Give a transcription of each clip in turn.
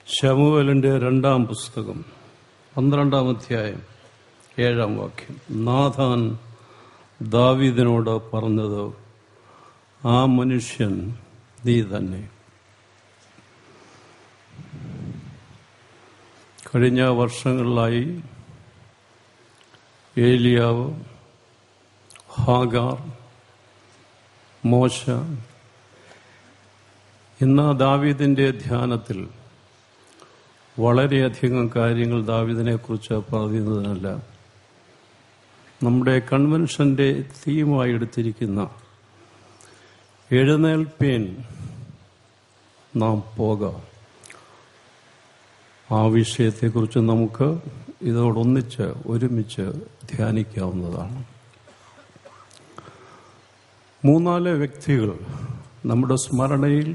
ശമൂവേലിന്റെ 2-ാം പുസ്തകം 12-ാം അധ്യായം 7-ാം വാക്യം. നാഥാൻ ദാവീദിനോട് പറഞ്ഞത്, ആ മനുഷ്യൻ നീ തന്നെ. കഴിഞ്ഞ വർഷങ്ങളിലായി ഏലിയാവ്, ഹാഗാർ, മോശ, ഇന്ന് ദാവീദിന്റെ ധ്യാനത്തിൽ വളരെയധികം കാര്യങ്ങൾ ദാവീദിനെ കുറിച്ച് പറയുന്നതിനല്ല, നമ്മുടെ കൺവെൻഷന്റെ തീമായി എടുത്തിരിക്കുന്ന എഴുന്നേൽപ്പീൻ നാം പോകാം, ആ വിഷയത്തെക്കുറിച്ച് നമുക്ക് ഇതോടൊന്നിച്ച് ഒരുമിച്ച് ധ്യാനിക്കാവുന്നതാണ്. 3-4 വ്യക്തികൾ നമ്മുടെ സ്മരണയിൽ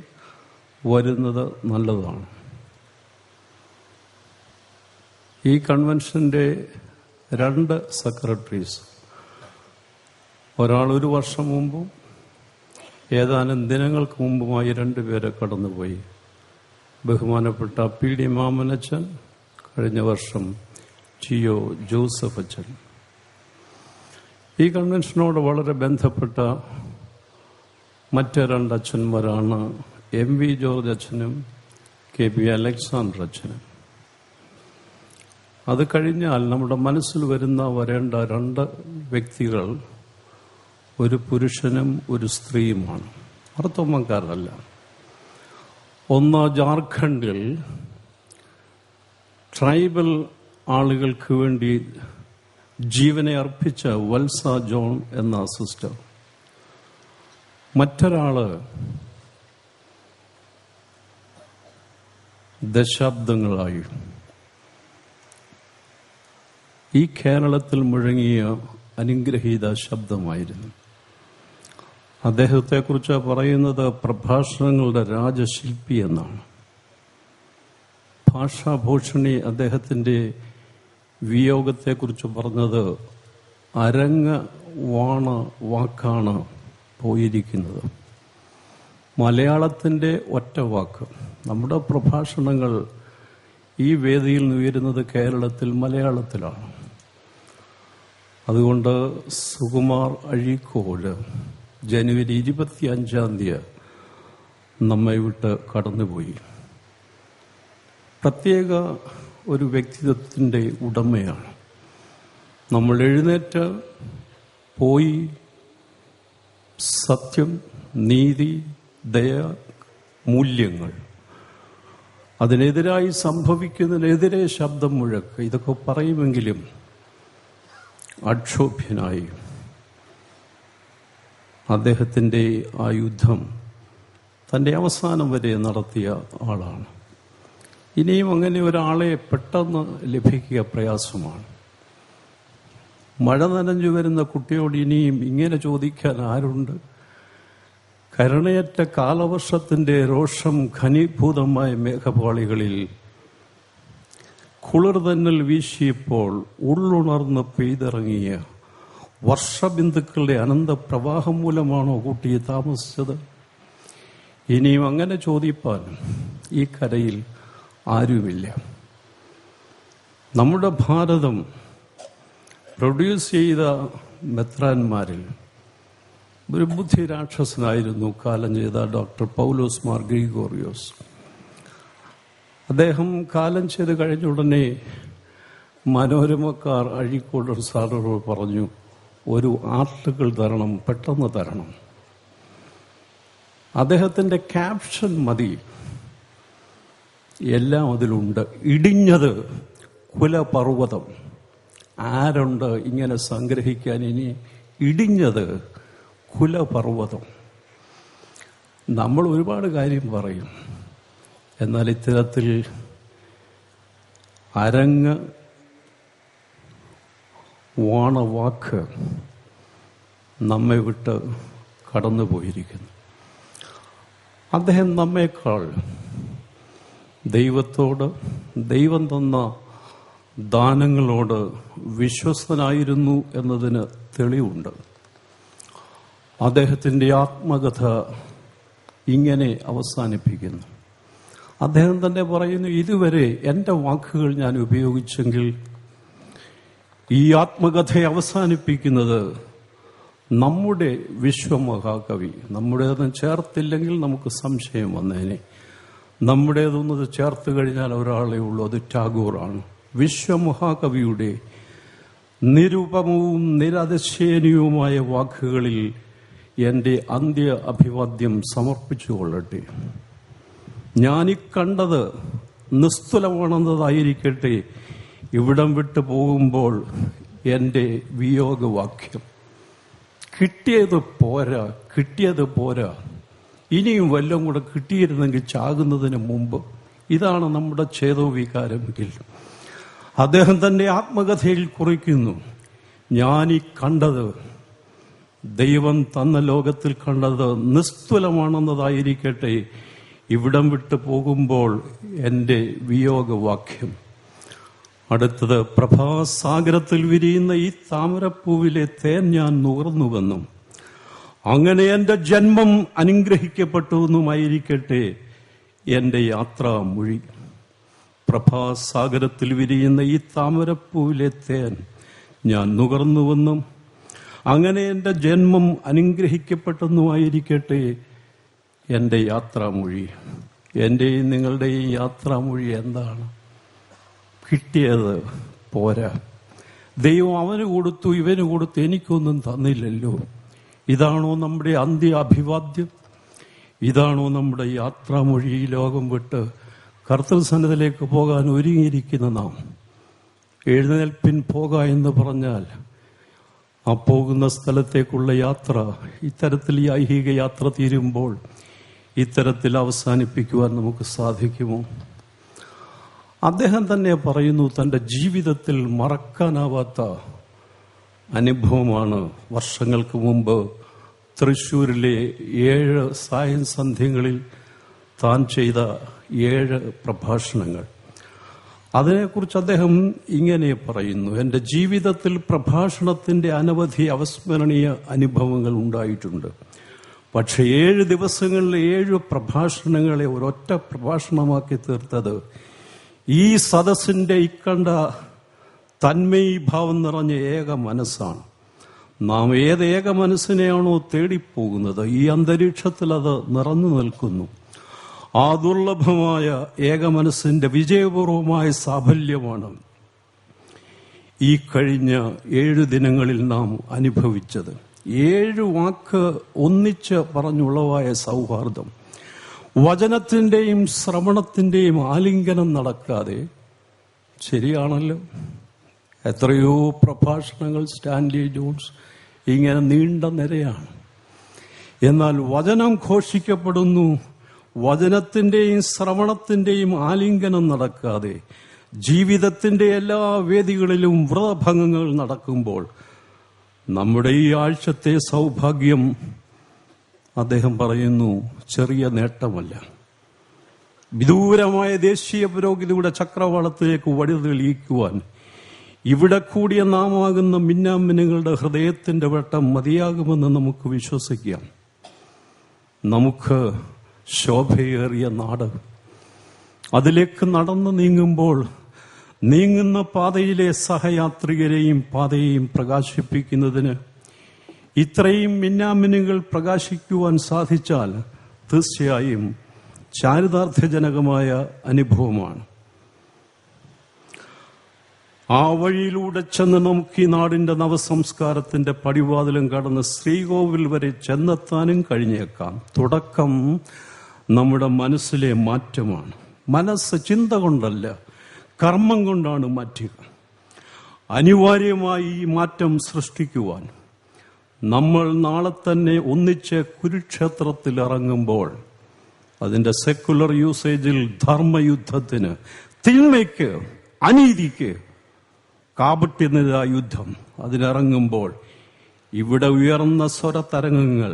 വരുന്നത് നല്ലതാണ്. ഈ കൺവെൻഷന്റെ 2 സെക്രട്ടറീസ്, ഒരാൾ 1 വർഷം മുമ്പും ഏതാനും ദിനങ്ങൾക്ക് മുമ്പുമായി 2 പേരെ കടന്നുപോയി. ബഹുമാനപ്പെട്ട PD മാമനച്ചൻ, കഴിഞ്ഞ വർഷം TO ജോസഫ് അച്ഛൻ. ഈ കൺവെൻഷനോട് വളരെ ബന്ധപ്പെട്ട മറ്റ് 2 അച്ഛന്മാരാണ് MV ജോർജ് അച്ഛനും KP അലക്സാണ്ടർ അച്ഛനും. അത് കഴിഞ്ഞാൽ നമ്മുടെ മനസ്സിൽ വരേണ്ട 2 വ്യക്തികൾ ഒരു പുരുഷനും ഒരു സ്ത്രീയുമാണ്. അർത്ഥമക്കാരല്ല. ഒന്ന്, ജാർഖണ്ഡിൽ ട്രൈബൽ ആളുകൾക്ക് വേണ്ടി ജീവനെ അർപ്പിച്ച വത്സ ജോൺ എന്ന സിസ്റ്റർ. മറ്റൊരാള് ദശാബ്ദങ്ങളായി ഈ കേരളത്തിൽ മുഴങ്ങിയ അനുഗ്രഹീത ശബ്ദമായിരുന്നു. അദ്ദേഹത്തെക്കുറിച്ച് പറയുന്നത് പ്രഭാഷണങ്ങളുടെ രാജശില്പി എന്നാണ്. ഭാഷാഭൂഷണി അദ്ദേഹത്തിന്റെ വിയോഗത്തെക്കുറിച്ച് പറഞ്ഞത്, അരങ്ങ വാണ വാക്കാണ് പോയിരിക്കുന്നത്. മലയാളത്തിന്റെ ഒറ്റ വാക്ക്. നമ്മുടെ പ്രഭാഷണങ്ങൾ ഈ വേദിയിൽ ഉയരുന്നത് കേരളത്തിൽ മലയാളത്തിലാണ്. അതുകൊണ്ട് സുകുമാർ അഴീക്കോട് ജനുവരി 25-ാം തീയതി നമ്മെ വിട്ട് കടന്നുപോയി. പ്രത്യേക ഒരു വ്യക്തിത്വത്തിന്റെ ഉടമയാണ്. നമ്മൾ എഴുന്നേറ്റ് പോയി സത്യം, നീതി, ദയ, മൂല്യങ്ങൾ, അതിനെതിരായി സംഭവിക്കുന്നതിനെതിരെ ശബ്ദം മുഴക്കുക, ഇതൊക്കെ പറയുമെങ്കിലും അക്ഷോഭ്യനായി അദ്ദേഹത്തിന്റെ ആ യുദ്ധം തന്റെ അവസാനം വരെ നടത്തിയ ആളാണ്. ഇനിയും അങ്ങനെ ഒരാളെ പെട്ടെന്ന് ലഭിക്കുക പ്രയാസമാണ്. മഴ നനഞ്ഞു വരുന്ന കുട്ടിയോട് ഇനിയും ഇങ്ങനെ ചോദിക്കാൻ ആരുണ്ട്? കരുണയറ്റ കാലവർഷത്തിന്റെ രോഷം ഘനീഭൂതമായ മേഘപാളികളിൽ കുളിർ തന്നൽ വീശിയപ്പോൾ ഉള്ളുണർന്ന് പെയ്തിറങ്ങിയ വർഷബിന്ദുക്കളുടെ അനന്തപ്രവാഹം മൂലമാണോ കുട്ടിയെ താമസിച്ചത്? ഇനിയും അങ്ങനെ ചോദിപ്പാൻ ഈ കരയിൽ ആരുമില്ല. നമ്മുടെ ഭാരതം പ്രൊഡ്യൂസ് ചെയ്ത മെത്രാന്മാരിൽ ഒരു ബുദ്ധിരാക്ഷസനായിരുന്നു കാലം ചെയ്ത ഡോക്ടർ പൗലോസ് മാർ ഗ്രിഗോറിയോസ്. അദ്ദേഹം കാലം ചെയ്ത് കഴിഞ്ഞ ഉടനെ മനോരമക്കാർ അഴീക്കോട് സാറോട് പറഞ്ഞു, ഒരു ആർട്ടിക്കിൾ തരണം, പെട്ടെന്ന് തരണം. അദ്ദേഹത്തിന്റെ ക്യാപ്ഷൻ മതി, എല്ലാം അതിലുണ്ട്. ഇടിഞ്ഞത് കുലപർവ്വതം. ആരുണ്ട് ഇങ്ങനെ സംഗ്രഹിക്കാൻ? ഇനി ഇടിഞ്ഞത് കുലപർവ്വതം. നമ്മൾ ഒരുപാട് കാര്യം പറയും, എന്നാൽ ഇത്തരത്തിൽ അരങ്ങ് വാണവാക്ക് നമ്മെ വിട്ട് കടന്നുപോയിരിക്കുന്നു. അദ്ദേഹം നമ്മേക്കാൾ ദൈവത്തോട്, ദൈവം തന്ന ദാനങ്ങളോട് വിശ്വസ്തനായിരുന്നു എന്നതിന് തെളിവുണ്ട്. അദ്ദേഹത്തിന്റെ ആത്മകഥ ഇങ്ങനെ അവസാനിപ്പിക്കുന്നു. അദ്ദേഹം തന്നെ പറയുന്നു, ഇതുവരെ എൻ്റെ വാക്കുകൾ ഞാൻ ഉപയോഗിച്ചെങ്കിൽ ഈ ആത്മകഥയെ അവസാനിപ്പിക്കുന്നത് നമ്മുടെ വിശ്വമഹാകവി, നമ്മുടേതൊന്നും ചേർത്തില്ലെങ്കിൽ നമുക്ക് സംശയം വന്നേനെ. നമ്മുടേതൊന്നത് ചേർത്ത് കഴിഞ്ഞാൽ ഒരാളേ ഉള്ളൂ, അത് ടാഗോറാണ്. വിശ്വമഹാകവിയുടെ നിരുപമവും നിരതിശയനീയവുമായ വാക്കുകളിൽ എൻ്റെ അന്ത്യ അഭിവാദ്യം സമർപ്പിച്ചുകൊള്ളട്ടെ. ഞാനീ കണ്ടത് നിസ്തുലമാണെന്നതായിരിക്കട്ടെ ഇവിടം വിട്ടു പോകുമ്പോൾ എൻ്റെ വിയോഗവാക്യം. കിട്ടിയത് പോരാ, ഇനിയും വല്ലതും കൂടെ കിട്ടിയിരുന്നെങ്കിൽ ചാകുന്നതിന് മുമ്പ്. ഇതാണ് നമ്മുടെ ചേതോവികാരമെങ്കിൽ അദ്ദേഹം തന്റെ ആത്മകഥയിൽ കുറിക്കുന്നു, ഞാനീ കണ്ടത്, ദൈവം തന്ന ലോകത്തിൽ കണ്ടത് നിസ്തുലമാണെന്നതായിരിക്കട്ടെ ഇവിടം വിട്ടു പോകുമ്പോൾ എൻ്റെ വിയോഗവാക്യം. അടുത്തത്, പ്രഭാസാഗരത്തിൽ വിരിയുന്ന ഈ താമരപ്പൂവിലെ തേൻ ഞാൻ നുകർന്നുവെന്നും അങ്ങനെ എൻ്റെ ജന്മം അനുഗ്രഹിക്കപ്പെട്ടുവെന്നുമായിരിക്കട്ടെ എൻ്റെ യാത്രാമൊഴി. പ്രഭാസാഗരത്തിൽ വിരിയുന്ന ഈ താമരപ്പൂവിലെ തേൻ ഞാൻ നുകർന്നുവെന്നും അങ്ങനെ എൻ്റെ ജന്മം അനുഗ്രഹിക്കപ്പെട്ടെന്നുമായിരിക്കട്ടെ എൻ്റെ യാത്രാമൊഴി. എൻ്റെയും നിങ്ങളുടെയും യാത്രാമൊഴി എന്താണ്? കിട്ടിയത് പോരാ. ദൈവം അവന് കൊടുത്തു, ഇവന് കൊടുത്തു, എനിക്കൊന്നും തന്നില്ലല്ലോ. ഇതാണോ നമ്മുടെ അന്ത്യ അഭിവാദ്യം? ഇതാണോ നമ്മുടെ യാത്രാമൊഴി? ഈ ലോകം വിട്ട് കർത്തൃസന്നിധിയിലേക്ക് പോകാൻ ഒരുങ്ങിയിരിക്കുന്ന നാം എഴുന്നേൽപ്പിൻ പോക എന്ന് പറഞ്ഞാൽ ആ പോകുന്ന സ്ഥലത്തേക്കുള്ള യാത്ര ഇത്തരത്തിൽ ഈ ഐഹിക യാത്ര തീരുമ്പോൾ ഇത്തരത്തിൽ അവസാനിപ്പിക്കുവാൻ നമുക്ക് സാധിക്കുമോ? അദ്ദേഹം തന്നെ പറയുന്നു, തൻ്റെ ജീവിതത്തിൽ മറക്കാനാവാത്ത അനുഭവമാണ് വർഷങ്ങൾക്ക് മുമ്പ് തൃശ്ശൂരിലെ 7 സായം സന്ധ്യങ്ങളിൽ താൻ ചെയ്ത 7 പ്രഭാഷണങ്ങൾ. അതിനെക്കുറിച്ച് അദ്ദേഹം ഇങ്ങനെ പറയുന്നു, എൻ്റെ ജീവിതത്തിൽ പ്രഭാഷണത്തിൻ്റെ അനവധി അവസ്മരണീയ അനുഭവങ്ങൾ ഉണ്ടായിട്ടുണ്ട്. പക്ഷെ 7 ദിവസങ്ങളിലെ 7 പ്രഭാഷണങ്ങളെ ഒരൊറ്റ പ്രഭാഷണമാക്കി തീർത്തത് ഈ സദസ്സിൻ്റെ ഇക്കണ്ട തന്മയീഭാവം നിറഞ്ഞ ഏക മനസ്സാണ്. നാം ഏത് ഏക മനസ്സിനെയാണോ തേടിപ്പോകുന്നത്, ഈ അന്തരീക്ഷത്തിൽ അത് നിറഞ്ഞു നിൽക്കുന്നു. ആ ദുർലഭമായ ഏക മനസ്സിന്റെ വിജയപൂർവമായ സാഫല്യമാണ് ഈ കഴിഞ്ഞ 7 ദിനങ്ങളിൽ നാം അനുഭവിച്ചത്. 7 വാക്ക് ഒന്നിച്ച് പറഞ്ഞുളവായ സൗഹാർദ്ദം, വചനത്തിന്റെയും ശ്രവണത്തിന്റെയും ആലിംഗനം നടക്കാതെ, ശരിയാണല്ലോ, എത്രയോ പ്രഭാഷണങ്ങൾ സ്റ്റാൻലി ജോൺസ്, ഇങ്ങനെ നീണ്ട നിരയാണ്. എന്നാൽ വചനം ഘോഷിക്കപ്പെടുന്നു, വചനത്തിന്റെയും ശ്രവണത്തിന്റെയും ആലിംഗനം നടക്കാതെ ജീവിതത്തിന്റെ എല്ലാ വേദികളിലും വ്രതഭംഗങ്ങൾ നടക്കുമ്പോൾ നമ്മുടെ ഈ ആഴ്ചത്തെ സൗഭാഗ്യം, അദ്ദേഹം പറയുന്നു, ചെറിയ നേട്ടമല്ല. വിദൂരമായ ദേശീയ പുരോഗതിയുടെ ചക്രവാളത്തിലേക്ക് വഴി തെളിയിക്കുവാൻ ഇവിടെ കൂടിയ നാമാകുന്ന മിന്നാമിനുകളുടെ ഹൃദയത്തിന്റെ വെട്ടം മതിയാകുമെന്ന് നമുക്ക് വിശ്വസിക്കാം. നമുക്ക് ശോഭയേറിയ നാട്, അതിലേക്ക് നടന്നു നീങ്ങുമ്പോൾ നീങ്ങുന്ന പാതയിലെ സഹയാത്രികരെയും പാതയെയും പ്രകാശിപ്പിക്കുന്നതിന് ഇത്രയും മിന്നാമിനുകൾ പ്രകാശിക്കുവാൻ സാധിച്ചാൽ തീർച്ചയായും ചാരിതാർത്ഥ്യജനകമായ അനുഭവമാണ്. ആ വഴിയിലൂടെ ചെന്ന് നമുക്ക് ഈ നാടിന്റെ നവസംസ്കാരത്തിന്റെ പടിവാതിലും കടന്ന് ശ്രീകോവിൽ വരെ ചെന്നെത്താനും കഴിഞ്ഞേക്കാം. തുടക്കം നമ്മുടെ മനസ്സിലെ മാറ്റമാണ്. മനസ്സ് ചിന്ത കൊണ്ടല്ല, കർമ്മം കൊണ്ടാണ് മാറ്റുക. അനിവാര്യമായി ഈ മാറ്റം സൃഷ്ടിക്കുവാൻ നമ്മൾ നാളെ തന്നെ ഒന്നിച്ച് കുരുക്ഷേത്രത്തിൽ ഇറങ്ങുമ്പോൾ അതിന്റെ സെക്കുലർ യൂസേജിൽ ധർമ്മയുദ്ധത്തിന്, തിന്മയ്ക്ക്, അനീതിക്ക് കാപട്യനിര യുദ്ധം, അതിനിറങ്ങുമ്പോൾ ഇവിടെ ഉയർന്ന സ്വരതരംഗങ്ങൾ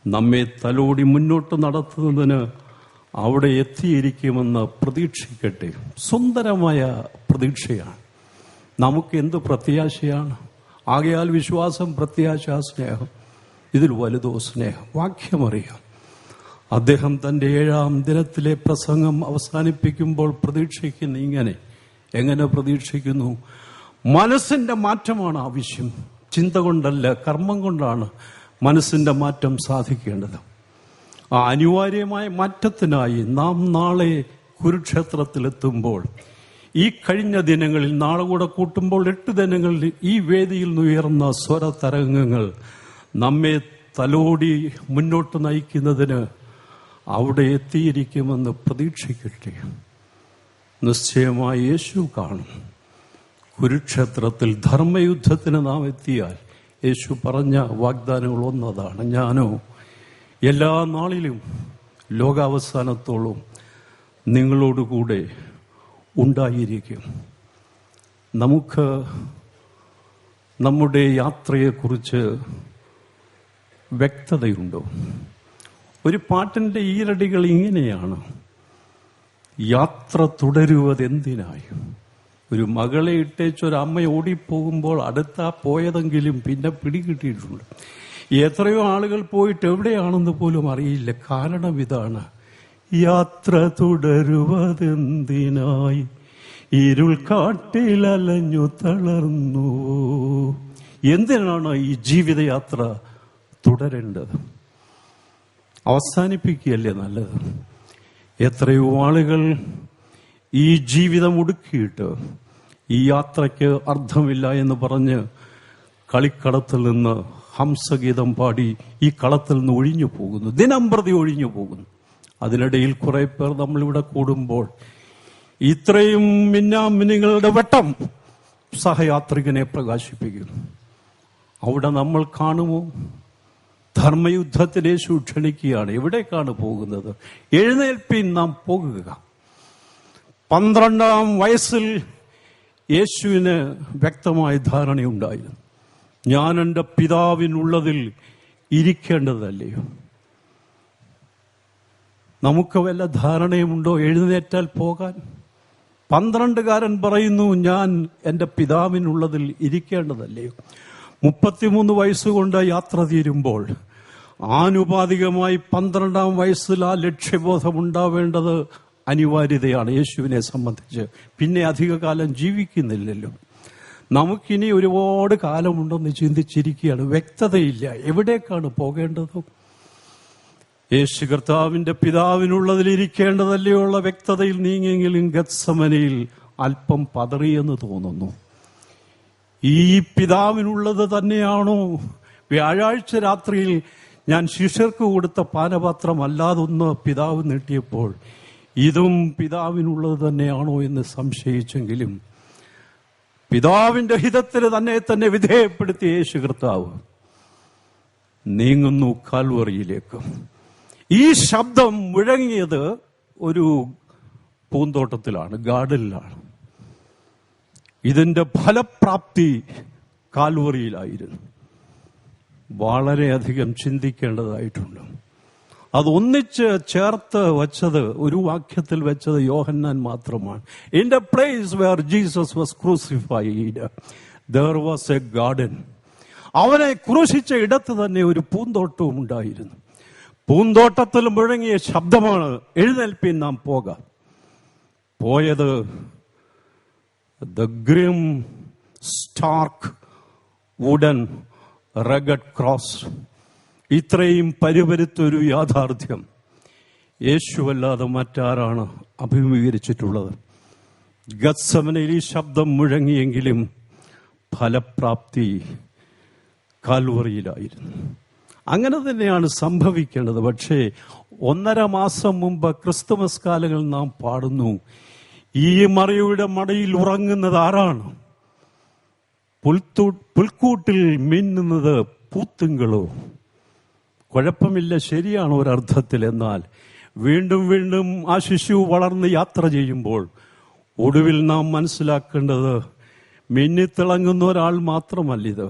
നമ്മെ തലോടി മുന്നോട്ട് നടത്തുന്നതിന് അവിടെ എത്തിയിരിക്കുമെന്ന് പ്രതീക്ഷിക്കട്ടെ. സുന്ദരമായ പ്രതീക്ഷയാണ്. നമുക്ക് എന്ത് പ്രത്യാശയാണ്? ആകയാൽ വിശ്വാസം, പ്രത്യാശ, സ്നേഹം, ഇതിൽ വലുതോ സ്നേഹം? വാക്യമറിയാം. അദ്ദേഹം തന്റെ 7-ാം ദിനത്തിലെ പ്രസംഗം അവസാനിപ്പിക്കുമ്പോൾ പ്രതീക്ഷിക്കുന്നു ഇങ്ങനെ. എങ്ങനെ പ്രതീക്ഷിക്കുന്നു? മനസ്സിന്റെ മാറ്റമാണ് ആവശ്യം. ചിന്ത കൊണ്ടല്ല, കർമ്മം കൊണ്ടാണ് മനസ്സിന്റെ മാറ്റം സാധിക്കേണ്ടത്. ആ അനിവാര്യമായ മാറ്റത്തിനായി നാം നാളെ കുരുക്ഷേത്രത്തിലെത്തുമ്പോൾ, ഈ കഴിഞ്ഞ ദിനങ്ങളിൽ നാളെ കൂടെ കൂട്ടുമ്പോൾ 8 ദിനങ്ങളിൽ ഈ വേദിയിൽ നിന്നുയർന്ന സ്വരതരംഗങ്ങൾ നമ്മെ തലോടി മുന്നോട്ട് നയിക്കുന്നതിന് അവിടെ എത്തിയിരിക്കുമെന്ന് പ്രതീക്ഷിക്കട്ടെ. നിശ്ചയമായി യേശു കാണും. കുരുക്ഷേത്രത്തിൽ ധർമ്മയുദ്ധത്തിന് നാം എത്തിയാൽ യേശു പറഞ്ഞ വാഗ്ദാനങ്ങൾ ഒന്നതാണ്: ഞാനോ എല്ലാ നാളിലും ലോകാവസാനത്തോളം നിങ്ങളോടുകൂടെ ഉണ്ടായിരിക്കും. നമുക്ക് നമ്മുടെ യാത്രയെക്കുറിച്ച് വ്യക്തതയുണ്ടോ? ഒരു പാട്ടിന്റെ ഈരടികൾ ഇങ്ങനെയാണ്: യാത്ര തുടരുവതെന്തിനായി? ഒരു മകളെ ഇട്ടേച്ചൊരമ്മ ഓടിപ്പോകുമ്പോൾ അടുത്ത പോയതെങ്കിലും പിന്നെ പിടികിട്ടിയിട്ടുണ്ട്. എത്രയോ ആളുകൾ പോയിട്ട് എവിടെയാണെന്ന് പോലും അറിയില്ല. കാരണം ഇതാണ്: യാത്ര തുടരുവതെന്തിനായി, ഇരുൾ കാട്ടിലലഞ്ഞു തളർന്നു. എന്തിനാണ് ഈ ജീവിതയാത്ര തുടരേണ്ടത്? അവസാനിപ്പിക്കുകയല്ലേ നല്ലത്? എത്രയോ ആളുകൾ ഈ ജീവിതം ഒടുക്കിയിട്ട് ഈ യാത്രയ്ക്ക് അർത്ഥമില്ല എന്ന് പറഞ്ഞ് കളിക്കളത്തിൽ നിന്ന് ഹംസഗീതം പാടി ഈ കളത്തിൽ നിന്ന് ഒഴിഞ്ഞു പോകുന്നു, ദിനം പ്രതി ഒഴിഞ്ഞു പോകുന്നു. അതിനിടയിൽ കുറെ പേർ നമ്മളിവിടെ കൂടുമ്പോൾ ഇത്രയും മിന്നാമിനിങ്ങളുടെ വെട്ടം സഹയാത്രികനെ പ്രകാശിപ്പിക്കും. അവിടെ നമ്മൾ കാണുമോ? ധർമ്മയുദ്ധത്തിന് യേശു ക്ഷണിക്കുകയാണ്. എവിടേക്കാണ് പോകുന്നത്? എഴുന്നേൽപ്പിൻ, നാം പോകുക. 12-ാം വയസ്സിൽ യേശുവിന് വ്യക്തമായ ധാരണയുണ്ടായിരുന്നു. ഞാൻ എൻ്റെ പിതാവിനുള്ളതിൽ ഇരിക്കേണ്ടതല്ലയോ? നമുക്ക് വല്ല ധാരണയുമുണ്ടോ എഴുന്നേറ്റാൽ പോകാൻ? 12-കാരൻ പറയുന്നു, ഞാൻ എൻ്റെ പിതാവിനുള്ളതിൽ ഇരിക്കേണ്ടതല്ലയോ? 33 വയസ്സുകൊണ്ട് യാത്ര തീരുമ്പോൾ ആനുപാതികമായി 12-ാം വയസ്സിൽ ആ ലക്ഷ്യബോധം ഉണ്ടാവേണ്ടത് അനിവാര്യതയാണ് യേശുവിനെ സംബന്ധിച്ച്. പിന്നെ അധിക കാലം ജീവിക്കുന്നില്ലല്ലോ. നമുക്കിനി ഒരുപാട് കാലമുണ്ടെന്ന് ചിന്തിച്ചിരിക്കുകയാണ്. വ്യക്തതയില്ല എവിടേക്കാണ് പോകേണ്ടത്. യേശു കർത്താവിന്റെ പിതാവിനുള്ളതിലിരിക്കേണ്ടതല്ലയോ ഉള്ള വ്യക്തതയിൽ നീങ്ങിയെങ്കിലും ഗത്സമനയിൽ അല്പം പതറിയെന്ന് തോന്നുന്നു. ഈ പിതാവിനുള്ളത് തന്നെയാണോ? വ്യാഴാഴ്ച രാത്രിയിൽ ഞാൻ ശിഷ്യർക്ക് കൊടുത്ത പാനപാത്രം അല്ലാതൊന്ന് പിതാവ് നീട്ടിയപ്പോൾ ഇതും പിതാവിനുള്ളത് തന്നെയാണോ എന്ന് സംശയിച്ചെങ്കിലും പിതാവിന്റെ ഹിതത്തിന് തന്നെ വിധേയപ്പെടുത്തിയ യേശു കർത്താവ് നീങ്ങുന്നു കാൽവറിയിലേക്ക്. ഈ ശബ്ദം മുഴങ്ങിയത് ഒരു പൂന്തോട്ടത്തിലാണ്, ഗാർഡനിലാണ്. ഇതിന്റെ ഫലപ്രാപ്തി കാൽവറിയിലായിരുന്നു. വളരെയധികം ചിന്തിക്കേണ്ടതായിട്ടുണ്ട്. അതൊന്നിച്ച് ചേർത്ത് വച്ചത്, ഒരു വാക്യത്തിൽ വെച്ചത് യോഹന്നാൻ മാത്രമാണ്. In the place where Jesus was crucified there was a garden. അവനെ ക്രൂശിച്ച ഇടത്ത് തന്നെ ഒരു പൂന്തോട്ടവും ഉണ്ടായിരുന്നു. പൂന്തോട്ടത്തിൽ മുഴങ്ങിയ ശബ്ദമാണ്, എഴുന്നേൽപ്പിൻ, നാം പോകാം. പോയത് the grim, stark, wooden, rugged cross. ഇത്രയും പരിപരുത്തൊരു യാഥാർത്ഥ്യം യേശുവല്ലാതെ മറ്റാരാണ് അഭിമുഖീകരിച്ചിട്ടുള്ളത്? ഗത്സമനയിൽ ഈ ശബ്ദം മുഴങ്ങിയെങ്കിലും ഫലപ്രാപ്തി കാൽവറിയിലായിരുന്നു. അങ്ങനെ തന്നെയാണ് സംഭവിക്കേണ്ടത്. പക്ഷേ 1.5 മാസം മുമ്പ് ക്രിസ്തുമസ് കാലങ്ങൾ നാം പാടുന്നു, ഈ മറിയയുടെ മടയിൽ ഉറങ്ങുന്നത് ആരാണ്? പുൽക്കൂട്ടിൽ മിന്നുന്നത് പൂത്തുങ്കളോ? കുഴപ്പമില്ല, ശരിയാണ് ഒരർത്ഥത്തിൽ. എന്നാൽ വീണ്ടും വീണ്ടും ആ ശിശു വളർന്ന് യാത്ര ചെയ്യുമ്പോൾ ഒടുവിൽ നാം മനസ്സിലാക്കേണ്ടത് മിന്നിത്തിളങ്ങുന്ന ഒരാൾ മാത്രമല്ലിത്.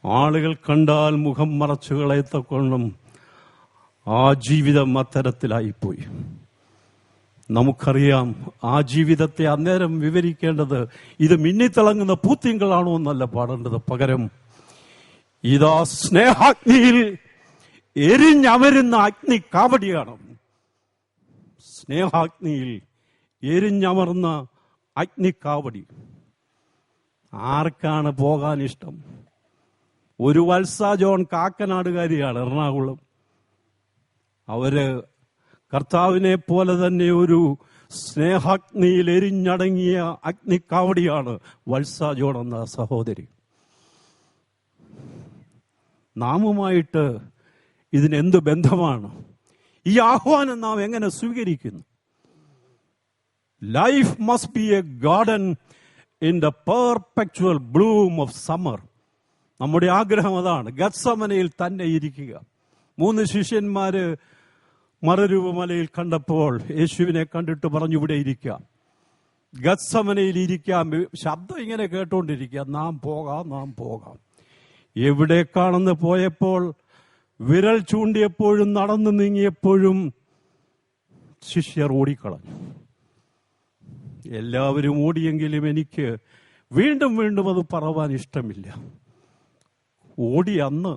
ആളുകൾ കണ്ടാൽ മുഖം മറച്ചുകളയത്തക്കൊണ്ടും ആ ജീവിതം അത്തരത്തിലായിപ്പോയി. നമുക്കറിയാം, ആ ജീവിതത്തെ അന്നേരം വിവരിക്കേണ്ടത് ഇത് മിന്നിത്തിളങ്ങുന്ന പൂത്തിങ്കളാണോ എന്നല്ല പാടേണ്ടത്. പകരം ഇതാ സ്നേഹാഗ്നിയിൽ എരിഞ്ഞമരുന്ന അഗ്നി കാവടിയാണ്. സ്നേഹാഗ്നിയിൽ എരിഞ്ഞമർന്ന അഗ്നിക്കാവടി. ആർക്കാണ് പോകാൻ ഇഷ്ടം? ഒരു വത്സ ജോൺ കാക്കനാടുകാരിയാണ്, എറണാകുളം. അവര് കർത്താവിനെ പോലെ തന്നെ ഒരു സ്നേഹാഗ്നിയിൽ എരിഞ്ഞടങ്ങിയ അഗ്നിക്കാവടിയാണ് വത്സ ജോൺ എന്ന സഹോദരി. നാമുമായിട്ട് ഇതിനെന്ത് ബന്ധമാണ്? ഈ ആഹ്വാനം നാം എങ്ങനെ സ്വീകരിക്കുന്നു? Life must be A garden in the perpetual Bloom of summer. നമ്മുടെ ആഗ്രഹം അതാണ്. ഗത്സമനയിൽ തന്നെ ഇരിക്കുക. 3 ശിഷ്യന്മാര് മറുരൂപമലയിൽ കണ്ടപ്പോൾ യേശുവിനെ കണ്ടിട്ട് പറഞ്ഞു, ഇവിടെ ഇരിക്കാം, ഗത്സമനയിൽ ഇരിക്കാം. ശബ്ദം ഇങ്ങനെ കേട്ടോണ്ടിരിക്കുക, നാം പോകാം, നാം പോകാം. എവിടേക്കാണെന്ന് പോയപ്പോൾ, വിരൽ ചൂണ്ടിയപ്പോഴും നടന്നു നീങ്ങിയപ്പോഴും ശിഷ്യർ ഓടിക്കളഞ്ഞു. എല്ലാവരും ഓടിയെങ്കിലും എനിക്ക് വീണ്ടും വീണ്ടും അത് പറവാൻ ഇഷ്ടമില്ല. ഓടി അന്ന്,